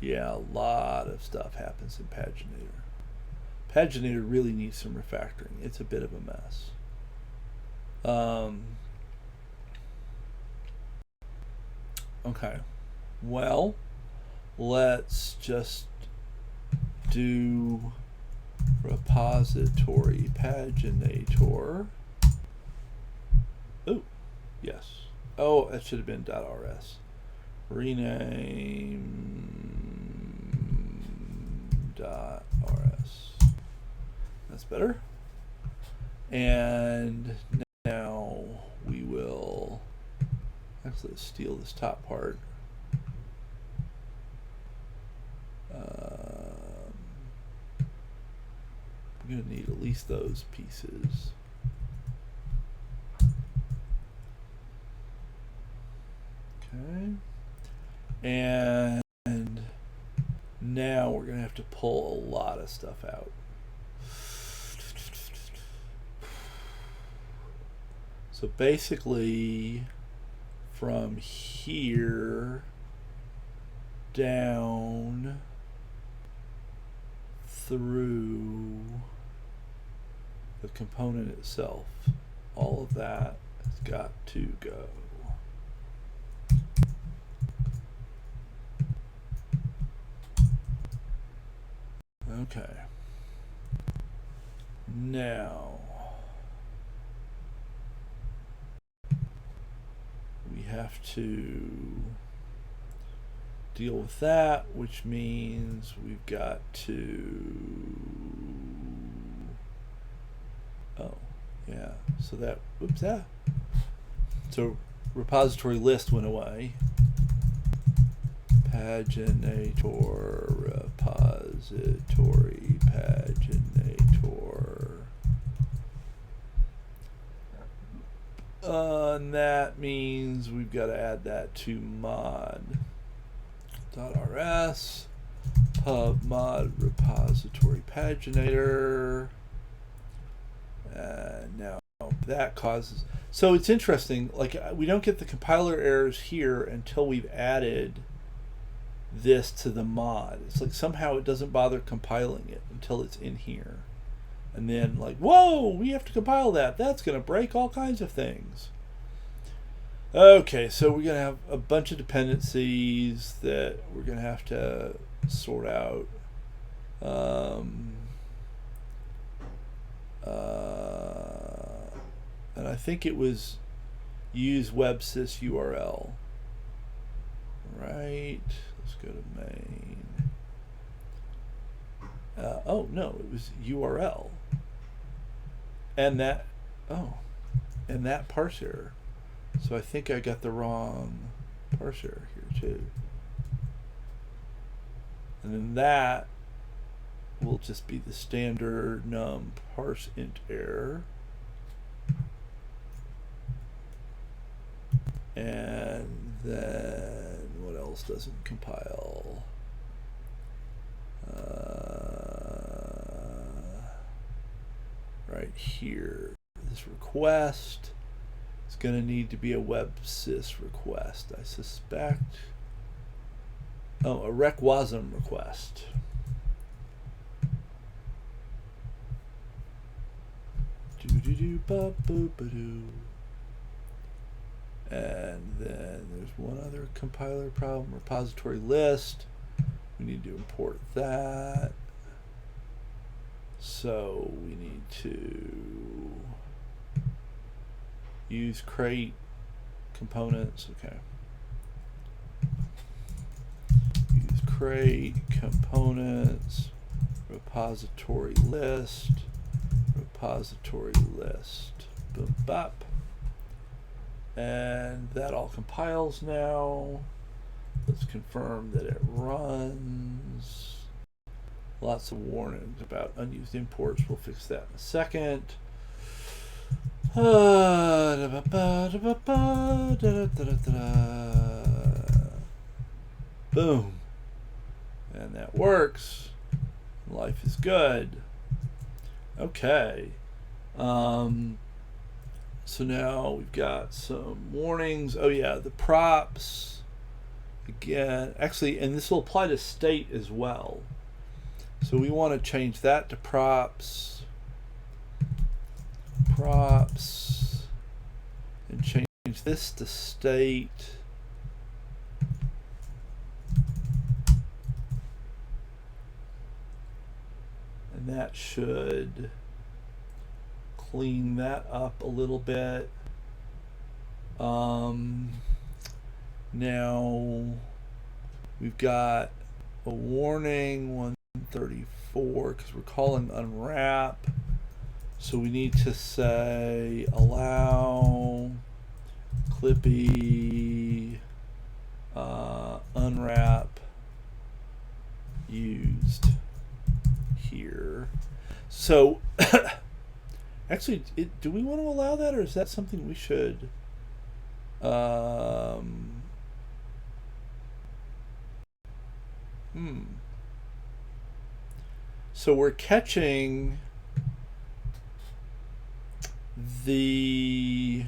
Yeah, a lot of stuff happens in paginator. Paginator really needs some refactoring. It's a bit of a mess. Okay, well, let's just do repository paginator. Oh, yes. Oh, that should have been .rs. Rename .rs. That's better. And now we will actually steal this top part. I'm going to need at least those pieces. Okay. And now we're going to have to pull a lot of stuff out. So basically, from here down through the component itself, all of that has got to go. Okay. Now we have to deal with that, which means we've got to, oh yeah, so that, oops, yeah, so repository list went away. Paginator, repository paginator. And that means we've got to add that to mod.rs, pub mod repository paginator. And now that causes, so it's interesting, like we don't get the compiler errors here until we've added this to the mod. It's like somehow it doesn't bother compiling it until it's in here. And then like, whoa, we have to compile that. That's going to break all kinds of things. Okay, so we're going to have a bunch of dependencies that we're going to have to sort out. And I think it was use websys URL. Right. Let's go to main. Oh, no, it was URL. And that, oh, and that parse error. So I think I got the wrong parse error here too. And then that will just be the standard num parse int error. And then what else doesn't compile? Right here, this request is going to need to be a websys request, I suspect. Oh, a requasm request. And then there's one other compiler problem, repository list. We need to import that. So we need to use crate components. Okay. Use crate components, repository list, boom, bop. And that all compiles now. Let's confirm that it runs. Lots of warnings about unused imports. We'll fix that in a second. Boom. And that works. Life is good. Okay. So now we've got some warnings. Oh yeah, the props. Again, actually, and this will apply to state as well. So we want to change that to props. Props. And change this to state. And that should clean that up a little bit. Now we've got a warning 134 because we're calling unwrap. So we need to say allow Clippy unwrap used here. So actually, do we want to allow that, or is that something we should? So we're catching the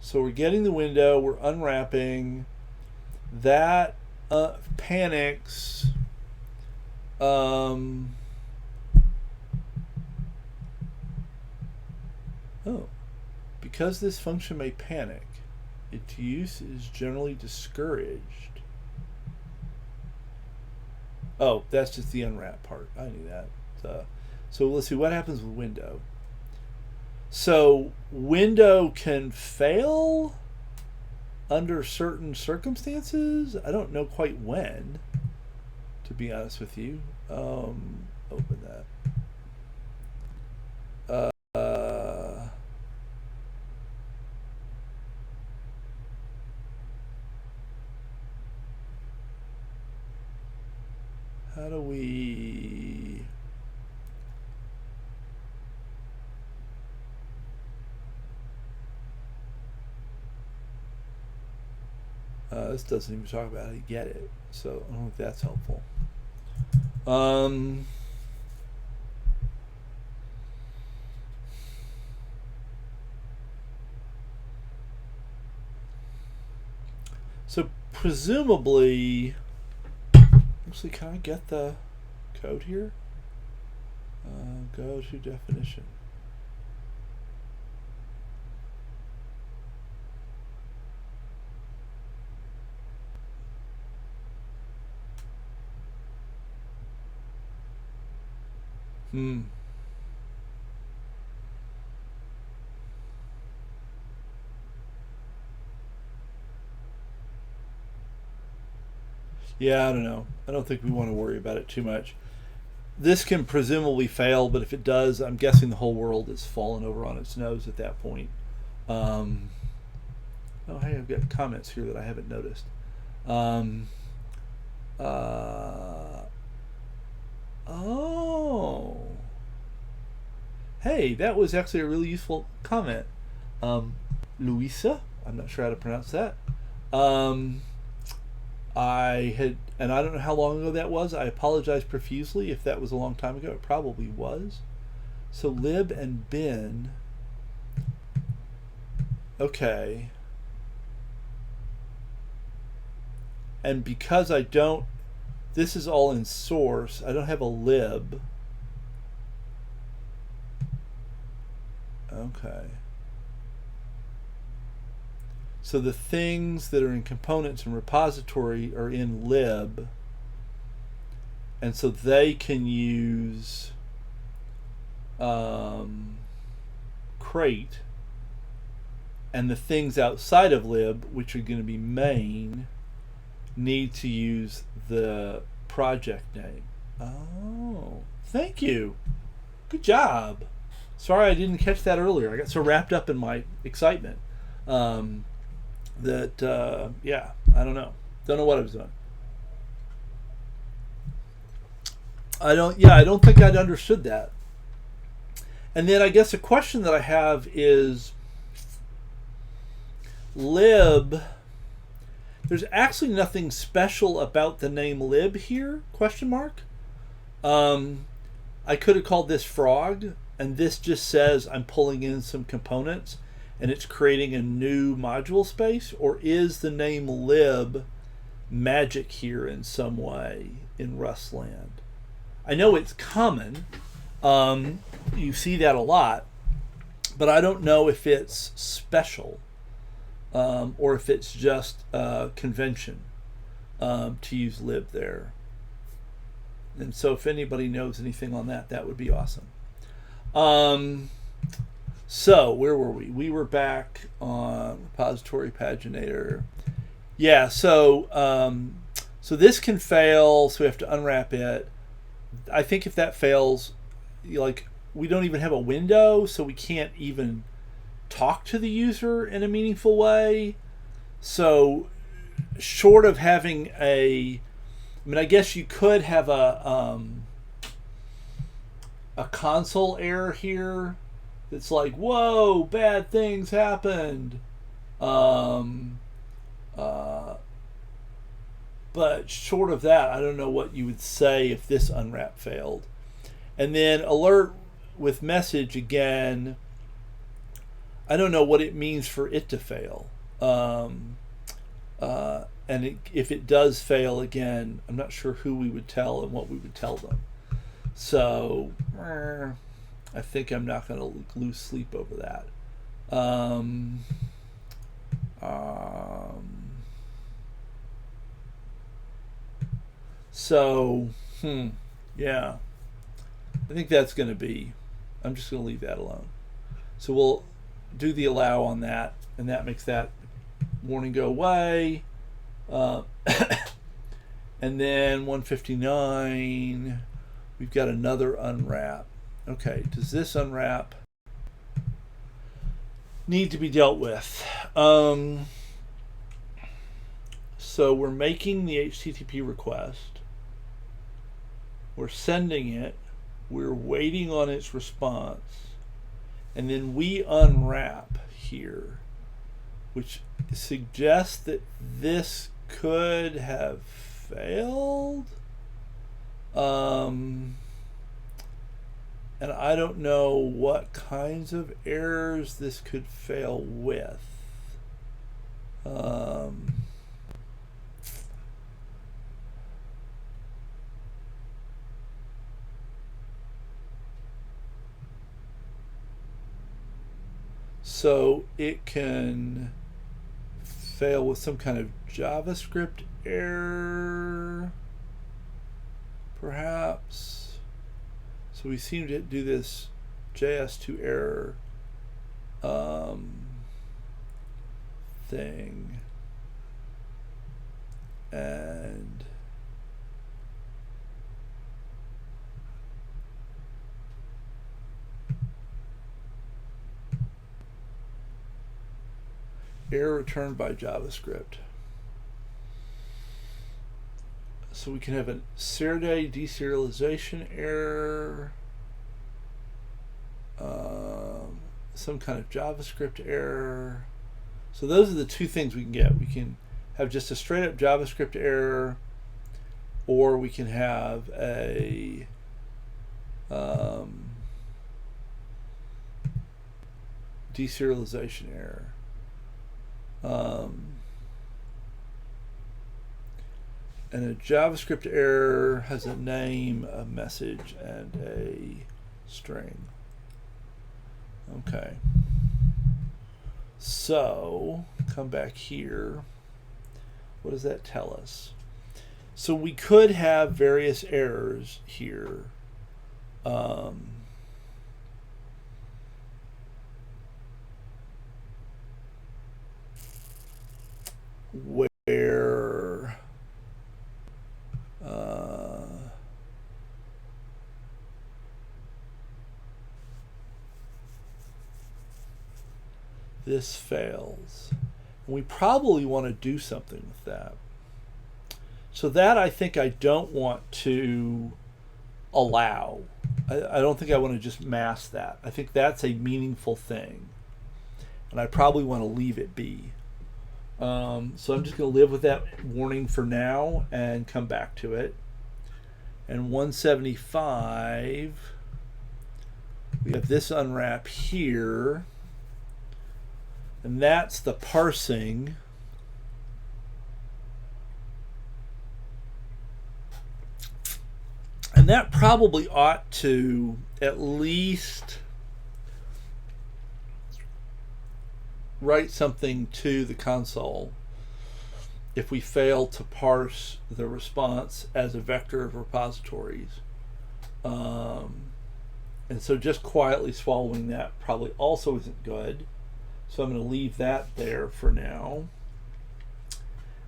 so we're getting the window, we're unwrapping that panics because this function may panic, its use is generally discouraged. Oh, that's just the unwrap part. I knew that. So let's see what happens with window. So window can fail under certain circumstances. I don't know quite when, to be honest with you. Open that. How do we... this doesn't even talk about how to get it, so I don't know if that's helpful. So presumably, actually, can I get the code here? Go to definition. Yeah, I don't know. I don't think we want to worry about it too much. This can presumably fail, but if it does, I'm guessing the whole world is fallen over on its nose at that point. Oh, hey, I've got comments here that I haven't noticed. Oh. Hey, that was actually a really useful comment. Louisa, I'm not sure how to pronounce that. I had, and I don't know how long ago that was. I apologize profusely if that was a long time ago. It probably was. So lib and bin. Okay. And because I don't, this is all in source, I don't have a lib. Okay. So the things that are in components and repository are in lib, and so they can use crate, and the things outside of lib, which are going to be main, need to use the project name. Oh, thank you. Good job. Sorry I didn't catch that earlier. I got so wrapped up in my excitement. that, yeah, I don't know. Don't know what I was doing. I don't think I'd understood that. And then I guess a question that I have is lib. There's actually nothing special about the name lib here, question mark. I could have called this frog, and this just says I'm pulling in some components and it's creating a new module space, or is the name lib magic here in some way in Rustland? I know it's common. You see that a lot, but I don't know if it's special or if it's just convention to use lib there. And so if anybody knows anything on that, that would be awesome. So where were we? We were back on repository paginator. Yeah, so this can fail, so we have to unwrap it. I think if that fails, like, we don't even have a window, so we can't even talk to the user in a meaningful way. So short of having I mean, I guess you could have a console error here that's like, whoa, bad things happened. But short of that, I don't know what you would say if this unwrap failed. And then alert with message again, I don't know what it means for it to fail. And if it does fail again, I'm not sure who we would tell and what we would tell them. So I think I'm not going to lose sleep over that. So, yeah. I think that's going to be, I'm just going to leave that alone. So we'll do the allow on that, and that makes that warning go away. And then 159, we've got another unwrap. Okay, does this unwrap need to be dealt with? So we're making the HTTP request. We're sending it. We're waiting on its response. And then we unwrap here, which suggests that this could have failed. And I don't know what kinds of errors this could fail with. So it can fail with some kind of JavaScript error, perhaps. So we seem to do this JS2 error thing. And error returned by JavaScript. So we can have a Saturday deserialization error, some kind of JavaScript error. So those are the two things we can get. We can have just a straight up JavaScript error, or we can have a deserialization error. And a JavaScript error has a name, a message, and a string. Okay. So, come back here. What does that tell us? So we could have various errors here. Where this fails. And we probably want to do something with that. So that I think I don't want to allow. I don't think I want to just mask that. I think that's a meaningful thing. And I probably want to leave it be. So I'm just going to live with that warning for now and come back to it. And 175, we have this unwrap here. And that's the parsing. And that probably ought to at least write something to the console if we fail to parse the response as a vector of repositories. And so just quietly swallowing that probably also isn't good. So I'm going to leave that there for now.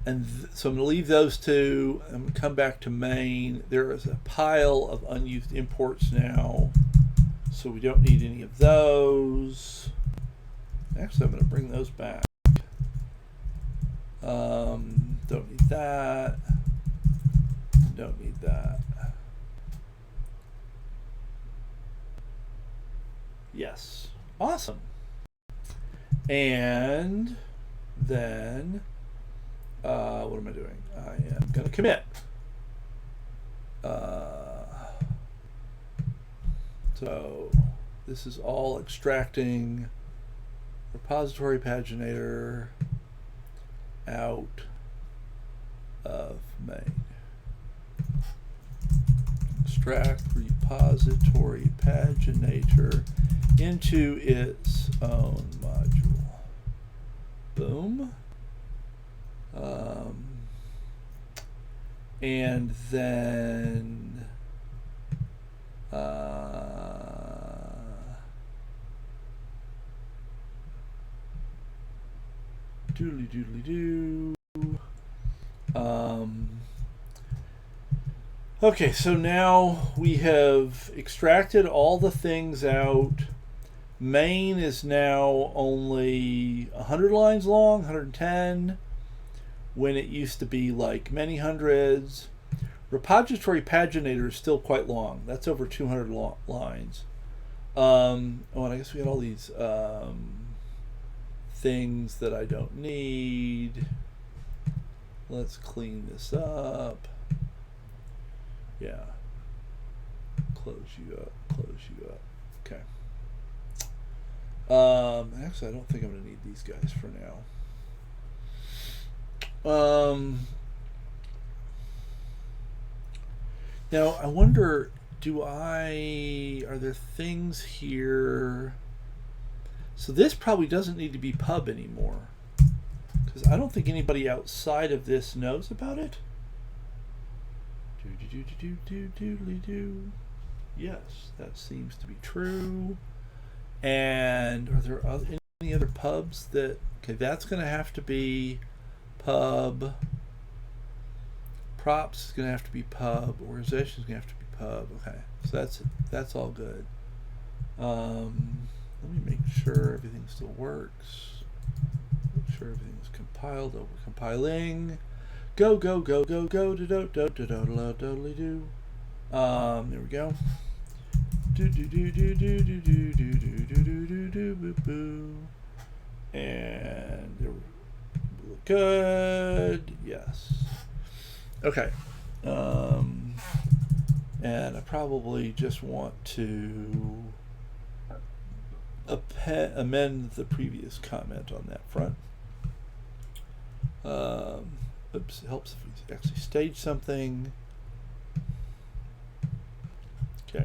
And so I'm going to leave those two. I'm going to come back to main. There is a pile of unused imports now, so we don't need any of those. Actually, I'm going to bring those back. Don't need that. Don't need that. Yes. Awesome. And then, what am I doing? I am going to commit. So this is all extracting repository paginator out of main. Extract repository paginator into its own module. Boom. And then doodly doodly doo. Okay, so now we have extracted all the things out. Main is now only 100 lines long, 110, when it used to be like many hundreds. Repository paginator is still quite long. That's over 200 lines. And I guess we got all these things that I don't need. Let's clean this up. Yeah. Close you up. Okay. Actually, I don't think I'm going to need these guys for now. Now, I wonder, are there things here? So this probably doesn't need to be pub anymore, because I don't think anybody outside of this knows about it. Yes, that seems to be true. And are there any other pubs that... Okay, that's going to have to be pub. Props is going to have to be pub. Organization is going to have to be pub. Okay, so that's all good. Let me make sure everything still works. Make sure everything's compiled. Over compiling. Go do do do do do do do do do do. There we go. Do do do do do do do do do do do do boo boo. And there we look good. Yes. Okay. And I probably just want to amend the previous comment on that front. Oops, it helps if we actually stage something. Okay.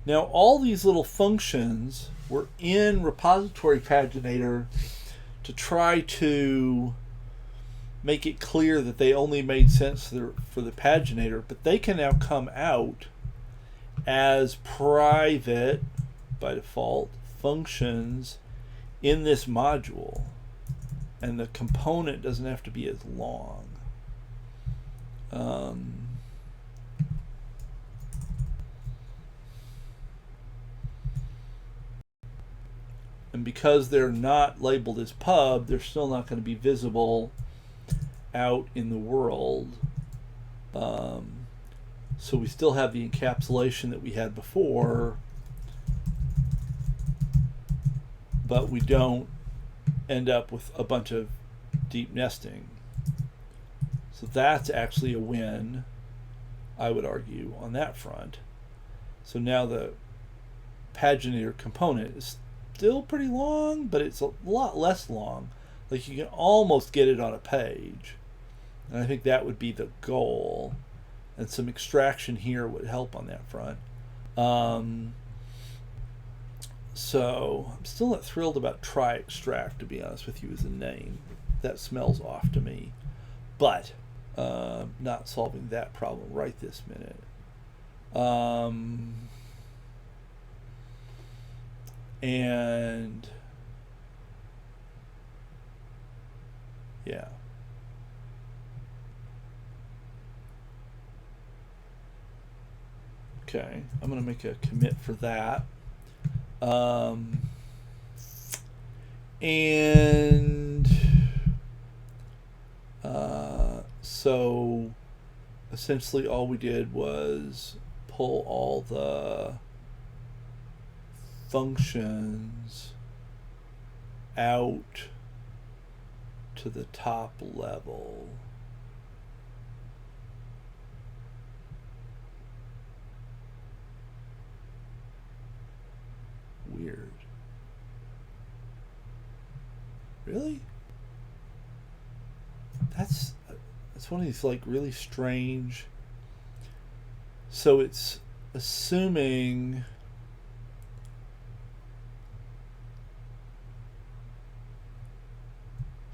Now, all these little functions were in repository paginator to try to make it clear that they only made sense for the paginator, but they can now come out as private, by default, functions in this module, and the component doesn't have to be as long. And because they're not labeled as pub, they're still not going to be visible out in the world. So we still have the encapsulation that we had before, but we don't end up with a bunch of deep nesting. So that's actually a win, I would argue, on that front. So now the paginator component is still pretty long, but it's a lot less long. Like, you can almost get it on a page. And I think that would be the goal. And some extraction here would help on that front. So I'm still not thrilled about try extract, to be honest with you, as a name. That smells off to me. But not solving that problem right this minute. And yeah. Okay, I'm going to make a commit for that. So essentially all we did was pull all the functions out to the top level. Weird. Really? That's one of these like really strange. So it's assuming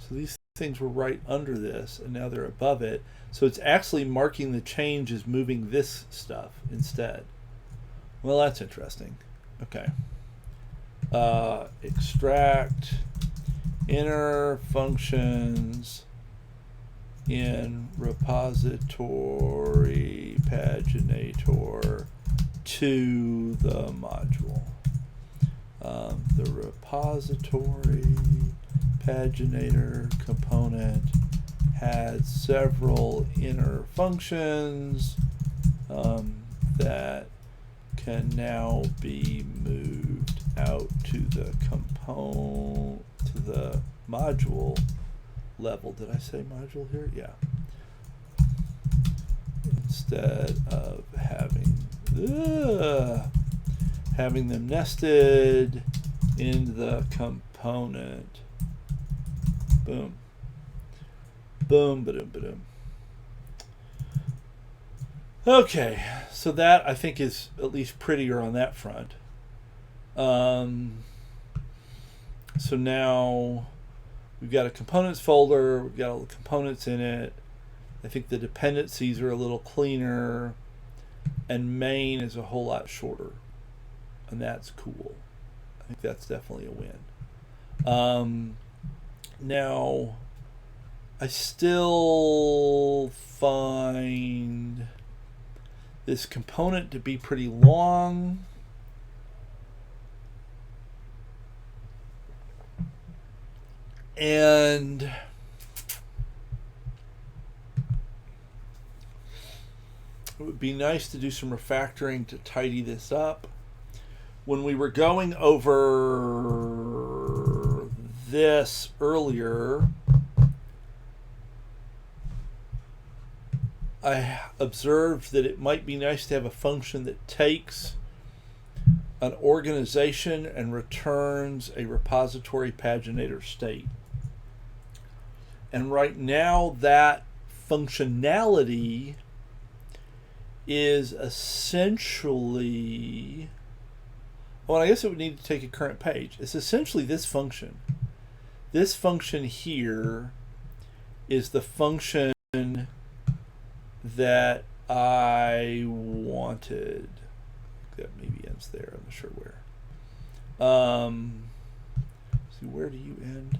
so these things were right under this and now they're above it. So it's actually marking the change as moving this stuff instead. Well, that's interesting. Okay. Extract inner functions in repository paginator to the module. The repository paginator component had several inner functions that can now be moved out to the module level. Did I say module here? Yeah. Instead of having them nested in the component. Boom. Boom, ba-doom, ba-doom. Okay, so that I think is at least prettier on that front. So now we've got a components folder, we've got all the components in it. I think the dependencies are a little cleaner, and main is a whole lot shorter, and that's cool. I think that's definitely a win. Now, I still find this component to be pretty long. And it would be nice to do some refactoring to tidy this up. When we were going over this earlier, I observed that it might be nice to have a function that takes an organization and returns a repository paginator state. And right now that functionality is essentially, well, I guess it would need to take a current page. It's essentially this function. This function here is the function that I wanted. That maybe ends there. I'm not sure where. See, where do you end?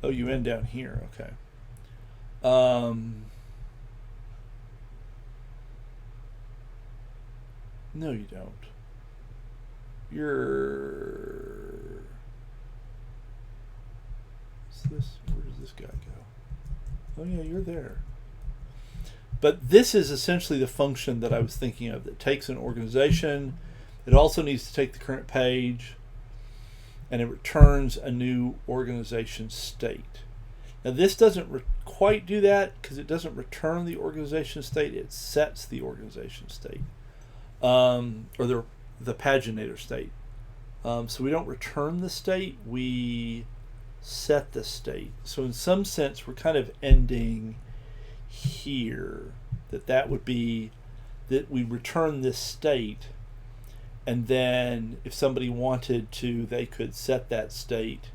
Oh, you end down here. Okay. No, you don't. Where does this guy go? Oh yeah, you're there. But this is essentially the function that I was thinking of that takes an organization. It also needs to take the current page, and it returns a new organization state. Now this doesn't quite do that because it doesn't return the organization state, it sets the organization state, or the paginator state. So we don't return the state, we set the state. So in some sense we're kind of ending here, that would be that we return this state, and then if somebody wanted to, they could set that state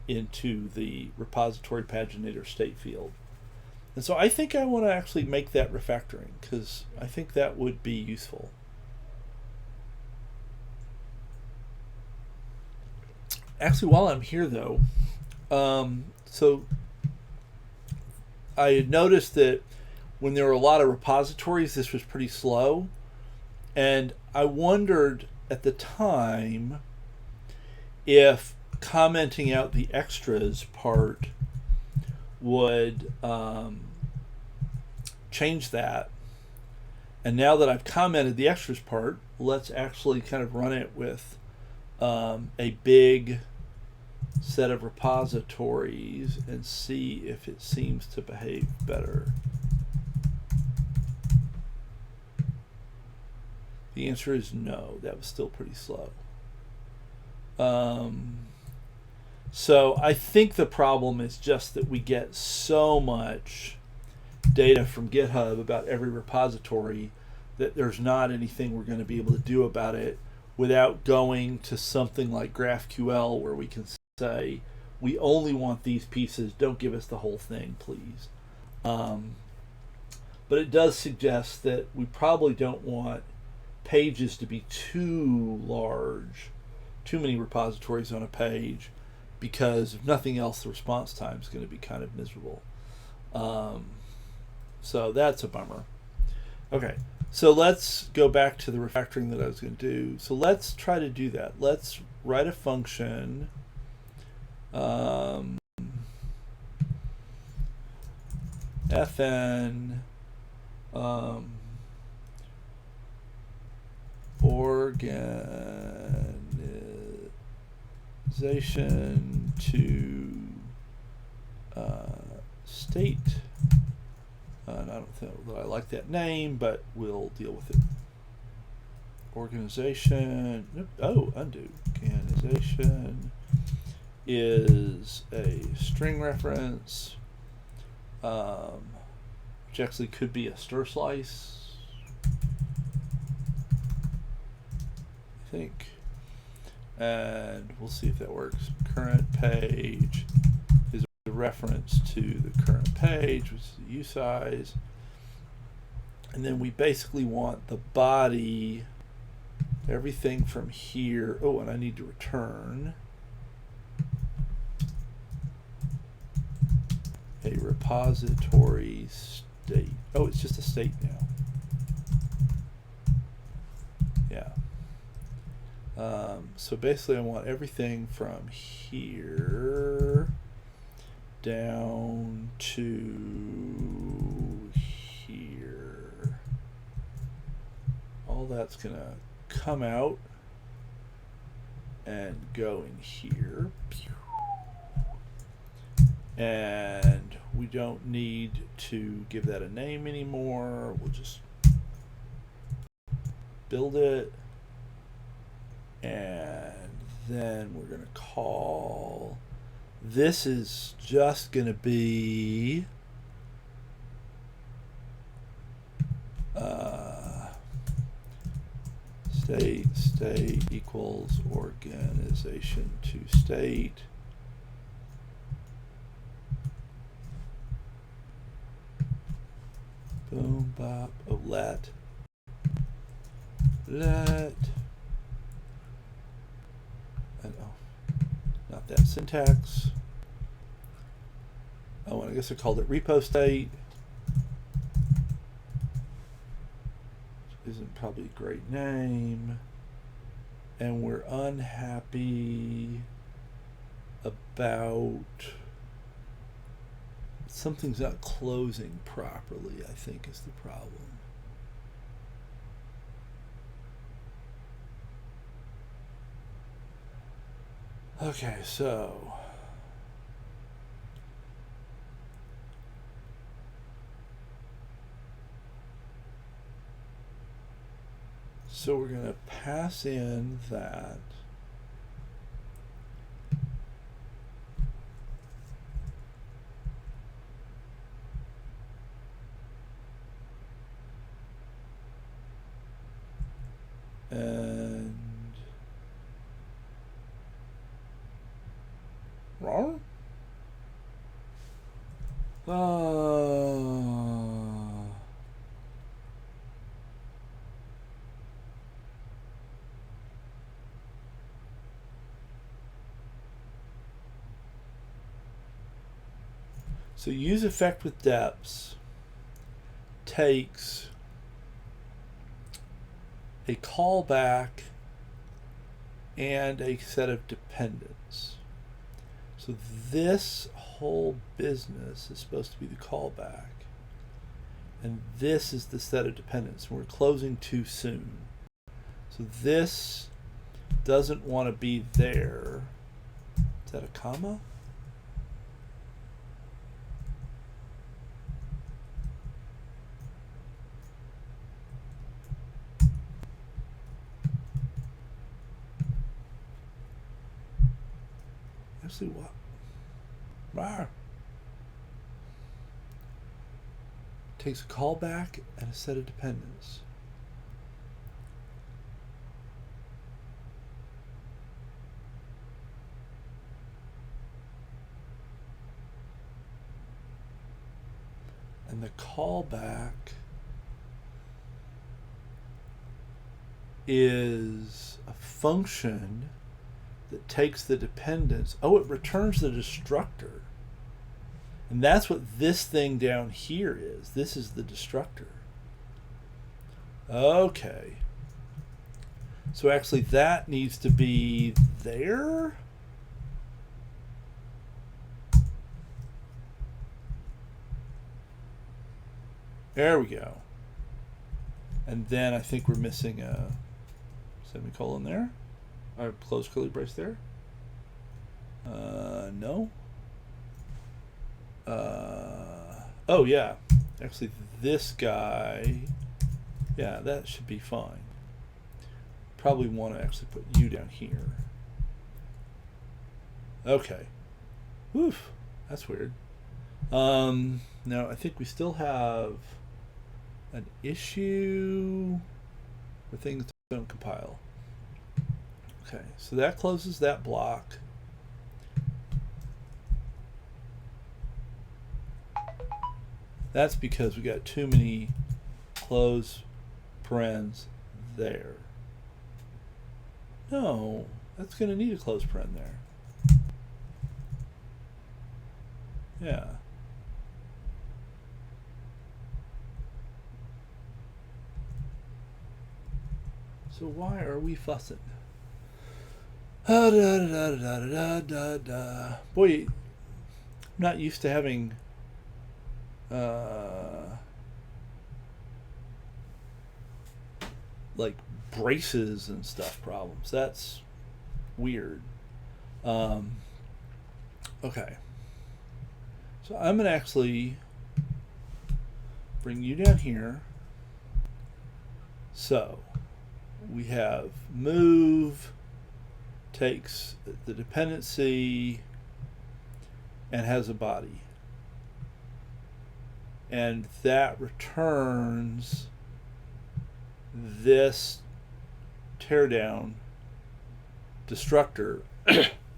into the repository paginator state field. And so I think I want to actually make that refactoring because I think that would be useful. Actually, while I'm here though, so I had noticed that when there were a lot of repositories, this was pretty slow. And I wondered at the time if commenting out the extras part would change that. And now that I've commented the extras part, let's actually kind of run it with a big set of repositories and see if it seems to behave better. The answer is no, that was still pretty slow. So I think the problem is just that we get so much data from GitHub about every repository that there's not anything we're going to be able to do about it without going to something like GraphQL where we can say, we only want these pieces, don't give us the whole thing, please. But it does suggest that we probably don't want pages to be too large, too many repositories on a page, because if nothing else, the response time is going to be kind of miserable. So that's a bummer. Okay, so let's go back to the refactoring that I was going to do. So let's try to do that. Let's write a function. Fn organization to state. And I don't think that I like that name, but we'll deal with it. Organization. Oh, undo. Organization is a string reference, which actually could be a stir slice, I think. And we'll see if that works. Current page is a reference to the current page, which is the usize. And then we basically want the body, everything from here. Oh, and I need to return a repository state. Oh, it's just a state now. Yeah. So basically I want everything from here down to here. All that's gonna come out and go in here. And we don't need to give that a name anymore. We'll just build it. And then we're going to call, this is just going to be state equals organization to state. Boom, bop, oh, let, and oh, not that syntax. Oh, and I guess I called it repo state. Which isn't probably a great name. and we're unhappy about something's not closing properly, I think is the problem. Okay, so we're going to pass in that and wrong. So use effect with depths takes a callback and a set of dependents. So this whole business is supposed to be the callback, and this is the set of dependents. We're closing too soon. So this doesn't want to be there. Is that a comma? Actually, what? Rawr. Takes a callback and a set of dependents. And the callback is a function that takes the dependents. Oh, it returns the destructor. And that's what this thing down here is. This is the destructor. Okay. So actually that needs to be there. There we go. And then I think we're missing a semicolon there. Or close curly brace there. No. Oh yeah. Actually this guy, yeah, that should be fine. Probably want to actually put you down here. Okay. Oof, that's weird. Now I think we still have an issue where things don't compile. Okay, so that closes that block. That's because we got too many close parens there. No, that's going to need a close paren there. Yeah. So why are we fussing? Boy, I'm not used to having like braces and stuff problems. That's weird. Okay. So I'm gonna actually bring you down here. So we have move takes the dependency and has a body, and that returns this teardown destructor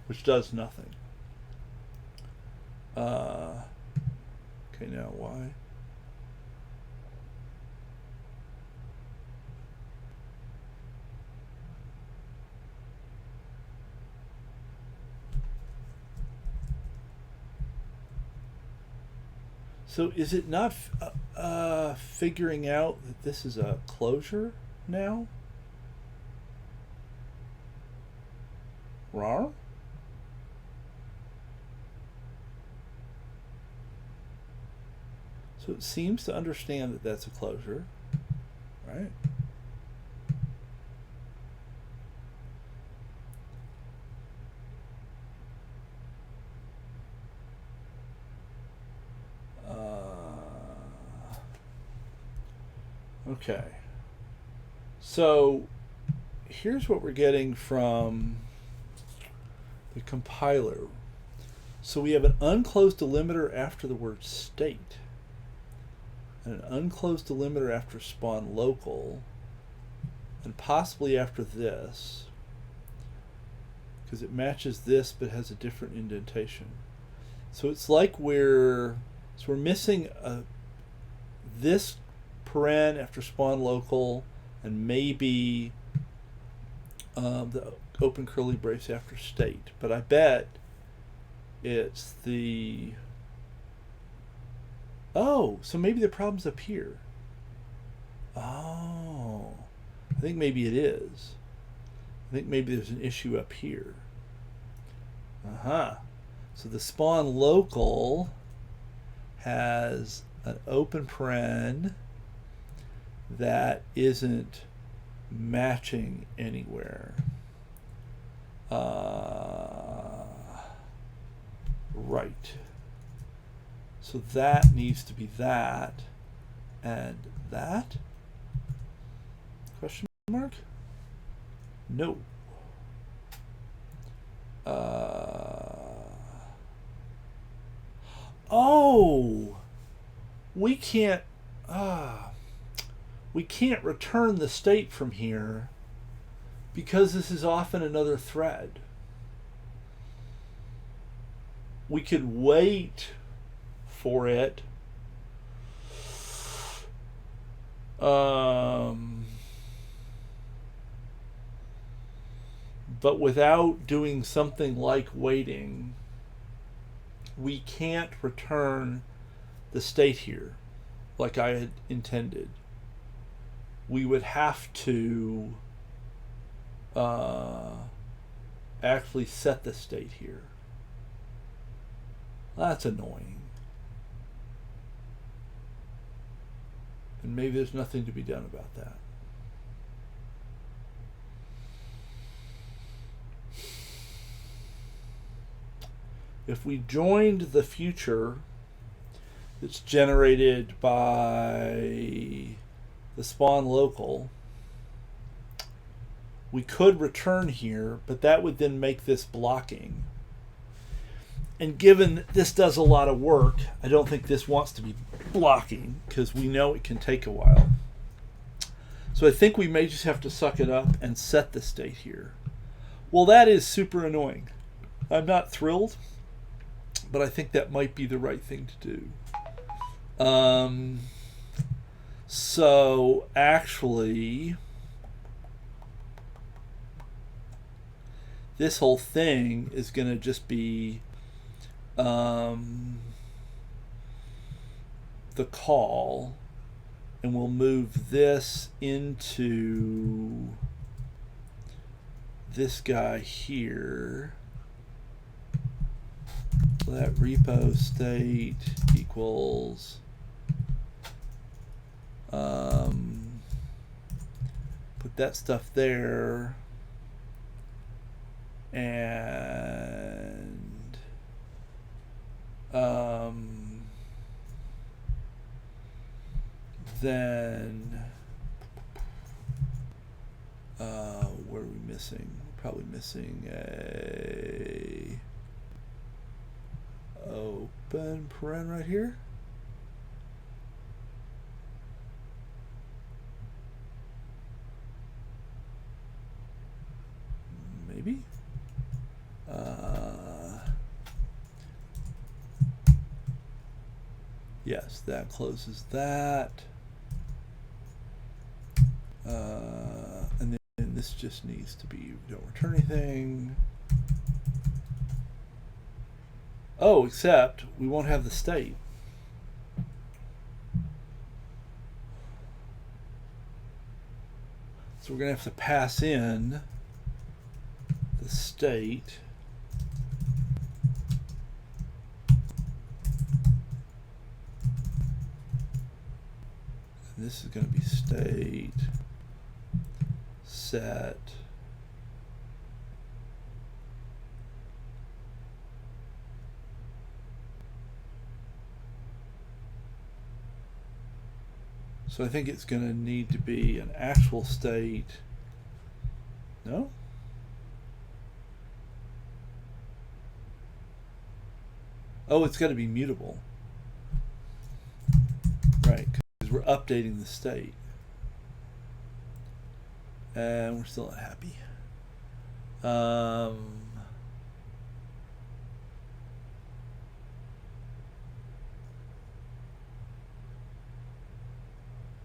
which does nothing. Okay, now why? So is it not figuring out that this is a closure now? So it seems to understand that that's a closure, right? Okay. So here's what we're getting from the compiler. So we have an unclosed delimiter after the word state, and an unclosed delimiter after spawn local, and possibly after this, because it matches this but has a different indentation. So it's like we're missing this paren after spawn local, and maybe the open curly brace after state. But I bet it's the... Oh, so maybe the problem's up here. Oh, I think maybe it is. I think maybe there's an issue up here. So the spawn local has an open paren that isn't matching anywhere. Right. So that needs to be that, and that? Question mark? No. Oh, we can't return the state from here because this is often another thread. We could wait for it but without doing something like waiting, we can't return the state here like I had intended. We would have to actually set the state here. That's annoying. And maybe there's nothing to be done about that. If we joined the future that's generated by the spawn local, we could return here, but that would then make this blocking. And given that this does a lot of work, I don't think this wants to be blocking because we know it can take a while. So I think we may just have to suck it up and set the state here. Well, that is super annoying. I'm not thrilled, but I think that might be the right thing to do. So actually, this whole thing is going to just be the call, and we'll move this into this guy here. So that repo state equals put that stuff there, and then what are we missing? We're probably missing a open paren right here. Maybe. Yes, that closes that. And then this just needs to be don't return anything. Oh, except we won't have the state. So we're going to have to pass in the state. And this is going to be state set so I think it's going to need to be an actual state. No? Oh, it's got to be mutable. Right, because we're updating the state. And we're still not happy.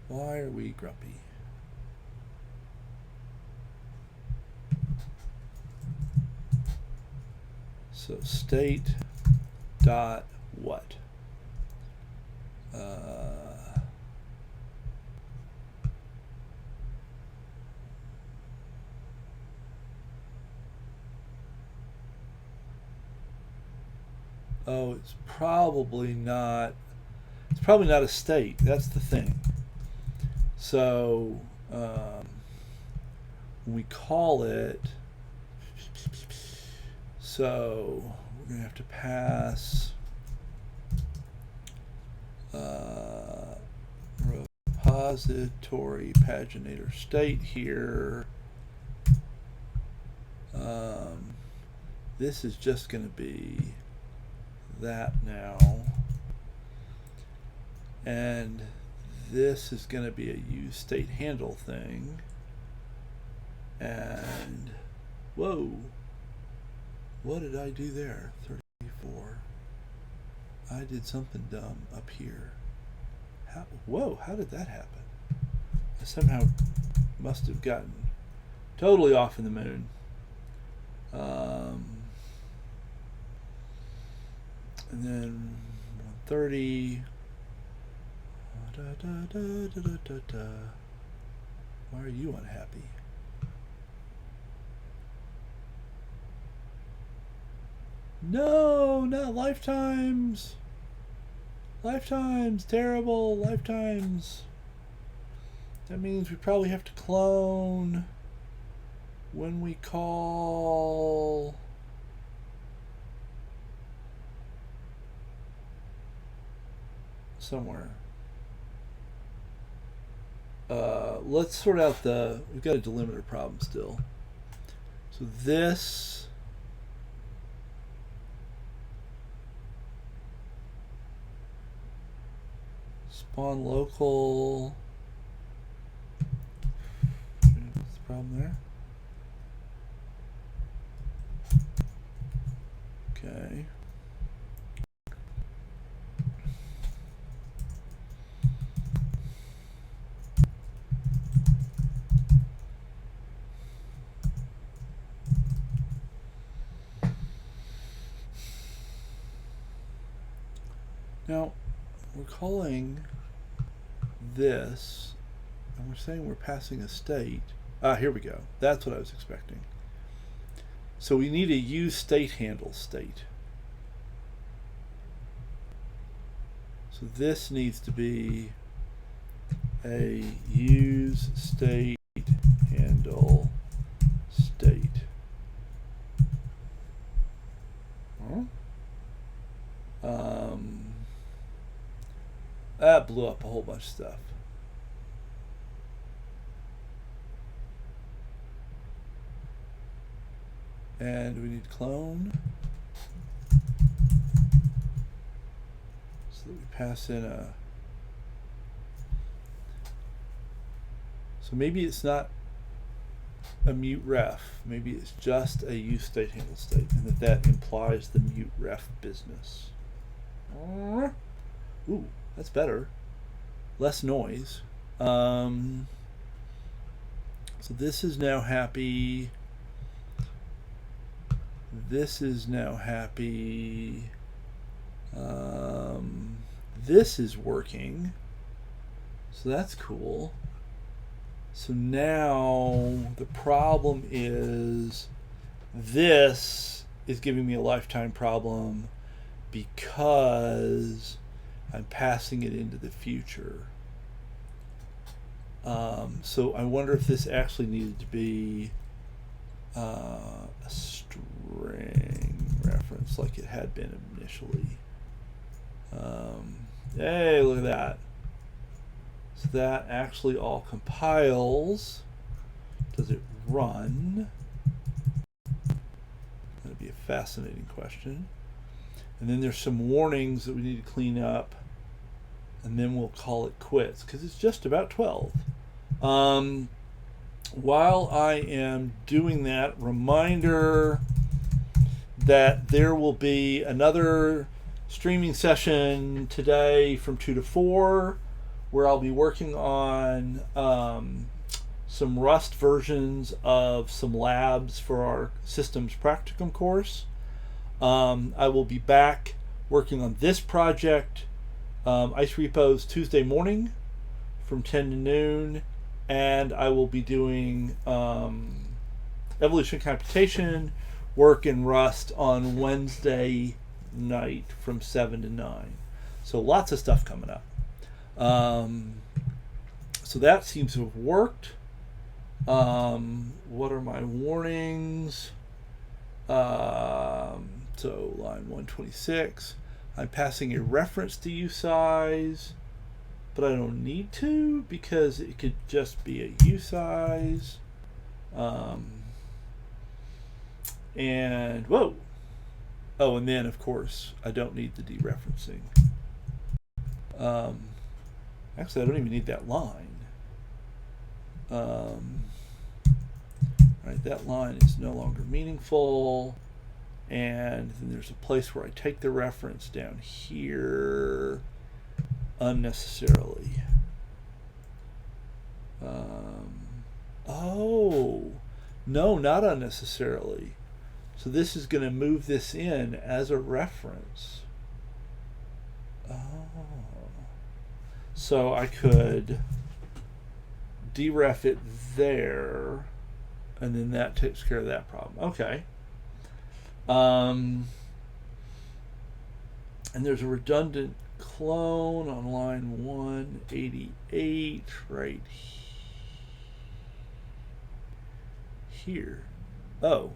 Why are we grumpy? So state dot what? Oh, it's probably not a state. That's the thing. So when we call it, so we're going to have to pass repository paginator state here. This is just going to be that now, and this is going to be a use state handle thing. And whoa, what did I do there? 34. I did something dumb up here. Whoa, how did that happen? I somehow must have gotten totally off in the moon. And then 130. Why are you unhappy? No, not lifetimes. Lifetimes, terrible, lifetimes. That means we probably have to clone when we call somewhere. Let's sort out we've got a delimiter problem still. So this spawn local. What's the problem there? Okay. Now, we're calling this, and we're saying we're passing a state. Here we go. That's what I was expecting. So we need a use state handle state. So this needs to be a use state handle state. That blew up a whole bunch of stuff. And we need to clone. So that we pass in a... So maybe it's not a mute ref. Maybe it's just a use state handle state, and that implies the mute ref business. Ooh, that's better. Less noise. So this is now happy. This is now happy. This is working. So that's cool. So now the problem is this is giving me a lifetime problem because I'm passing it into the future. So I wonder if this actually needed to be a string reference like it had been initially. Hey, look at that. So that actually all compiles. Does it run? That'd be a fascinating question. And then there's some warnings that we need to clean up, and then we'll call it quits because it's just about 12. While I am doing that, reminder that there will be another streaming session today from 2 to 4 where I'll be working on some Rust versions of some labs for our Systems Practicum course. I will be back working on this project, ice-repos, Tuesday morning from 10 to noon, and I will be doing evolutionary computation work in Rust on Wednesday night from 7 to 9. So lots of stuff coming up. So that seems to have worked. What are my warnings? So line 126, I'm passing a reference to usize, but I don't need to because it could just be a usize. And whoa. Oh, and then of course I don't need the dereferencing. Actually, I don't even need that line. Right, that line is no longer meaningful. And then there's a place where I take the reference down here unnecessarily. Oh, no, not unnecessarily. So this is going to move this in as a reference. Oh. So I could deref it there, and then that takes care of that problem. Okay. And there's a redundant clone on line 188 right here. Oh,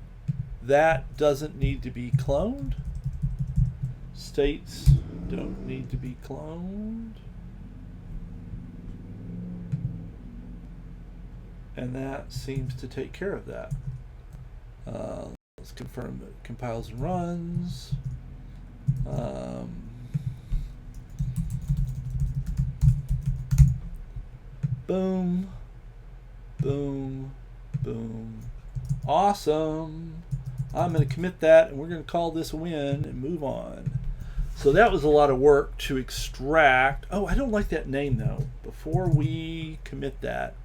that doesn't need to be cloned. States don't need to be cloned. And that seems to take care of that. Let's confirm that it compiles and runs. Boom, boom, boom. Awesome. I'm going to commit that, and we're going to call this a win and move on. So that was a lot of work to extract. Oh, I don't like that name though. Before we commit that,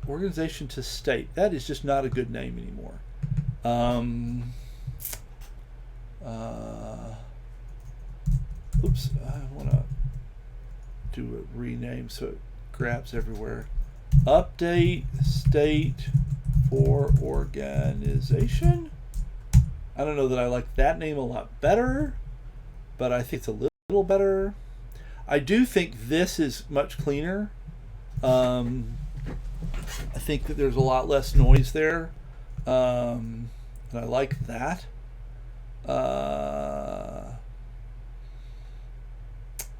organization to state. That is just not a good name anymore. Oops, I want to do a rename so it grabs everywhere. Update state for organization. I don't know that I like that name a lot better, but I think it's a little better. I do think this is much cleaner. I think that there's a lot less noise there, and I like that.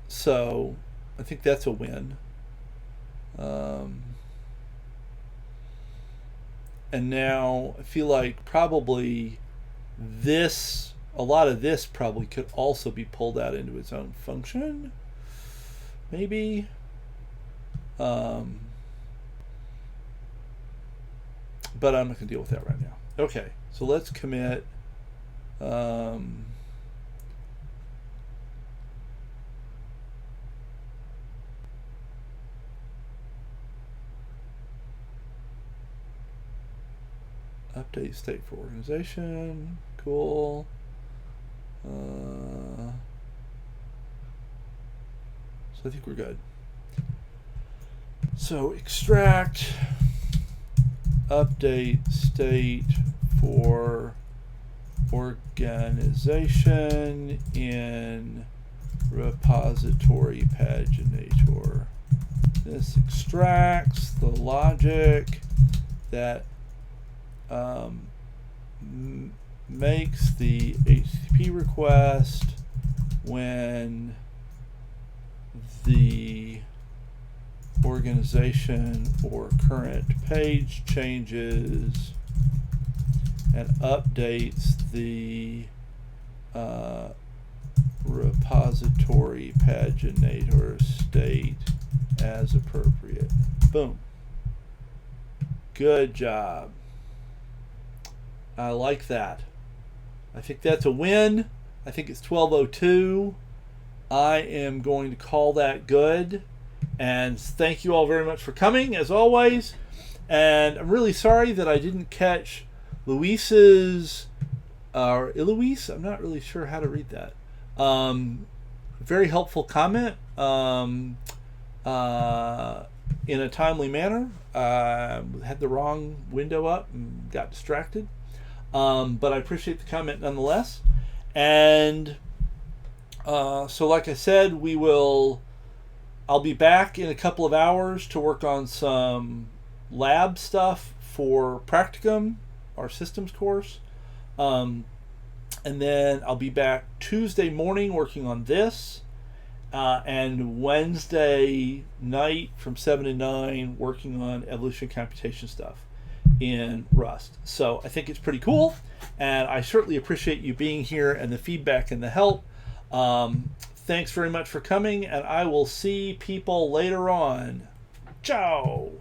So I think that's a win. And now I feel like probably this, a lot of this probably could also be pulled out into its own function, maybe. But I'm not going to deal with that right now. Okay, so let's commit. Update state for organization. Cool. So I think we're good. So extract update state for organization in repository paginator. This extracts the logic that makes the HTTP request when the organization or current page changes and updates the repository paginator state as appropriate. Boom. Good job. I like that. I think that's a win. I think it's 12:02. I am going to call that good. And thank you all very much for coming, as always. And I'm really sorry that I didn't catch Luis's, or Eloise, I'm not really sure how to read that. Very helpful comment in a timely manner. Had the wrong window up and got distracted. But I appreciate the comment nonetheless. And so like I said, I'll be back in a couple of hours to work on some lab stuff for Practicum, our systems course. And then I'll be back Tuesday morning working on this. And Wednesday night from 7 to 9 working on evolution computation stuff in Rust. So I think it's pretty cool. And I certainly appreciate you being here and the feedback and the help. Thanks very much for coming, and I will see people later on. Ciao!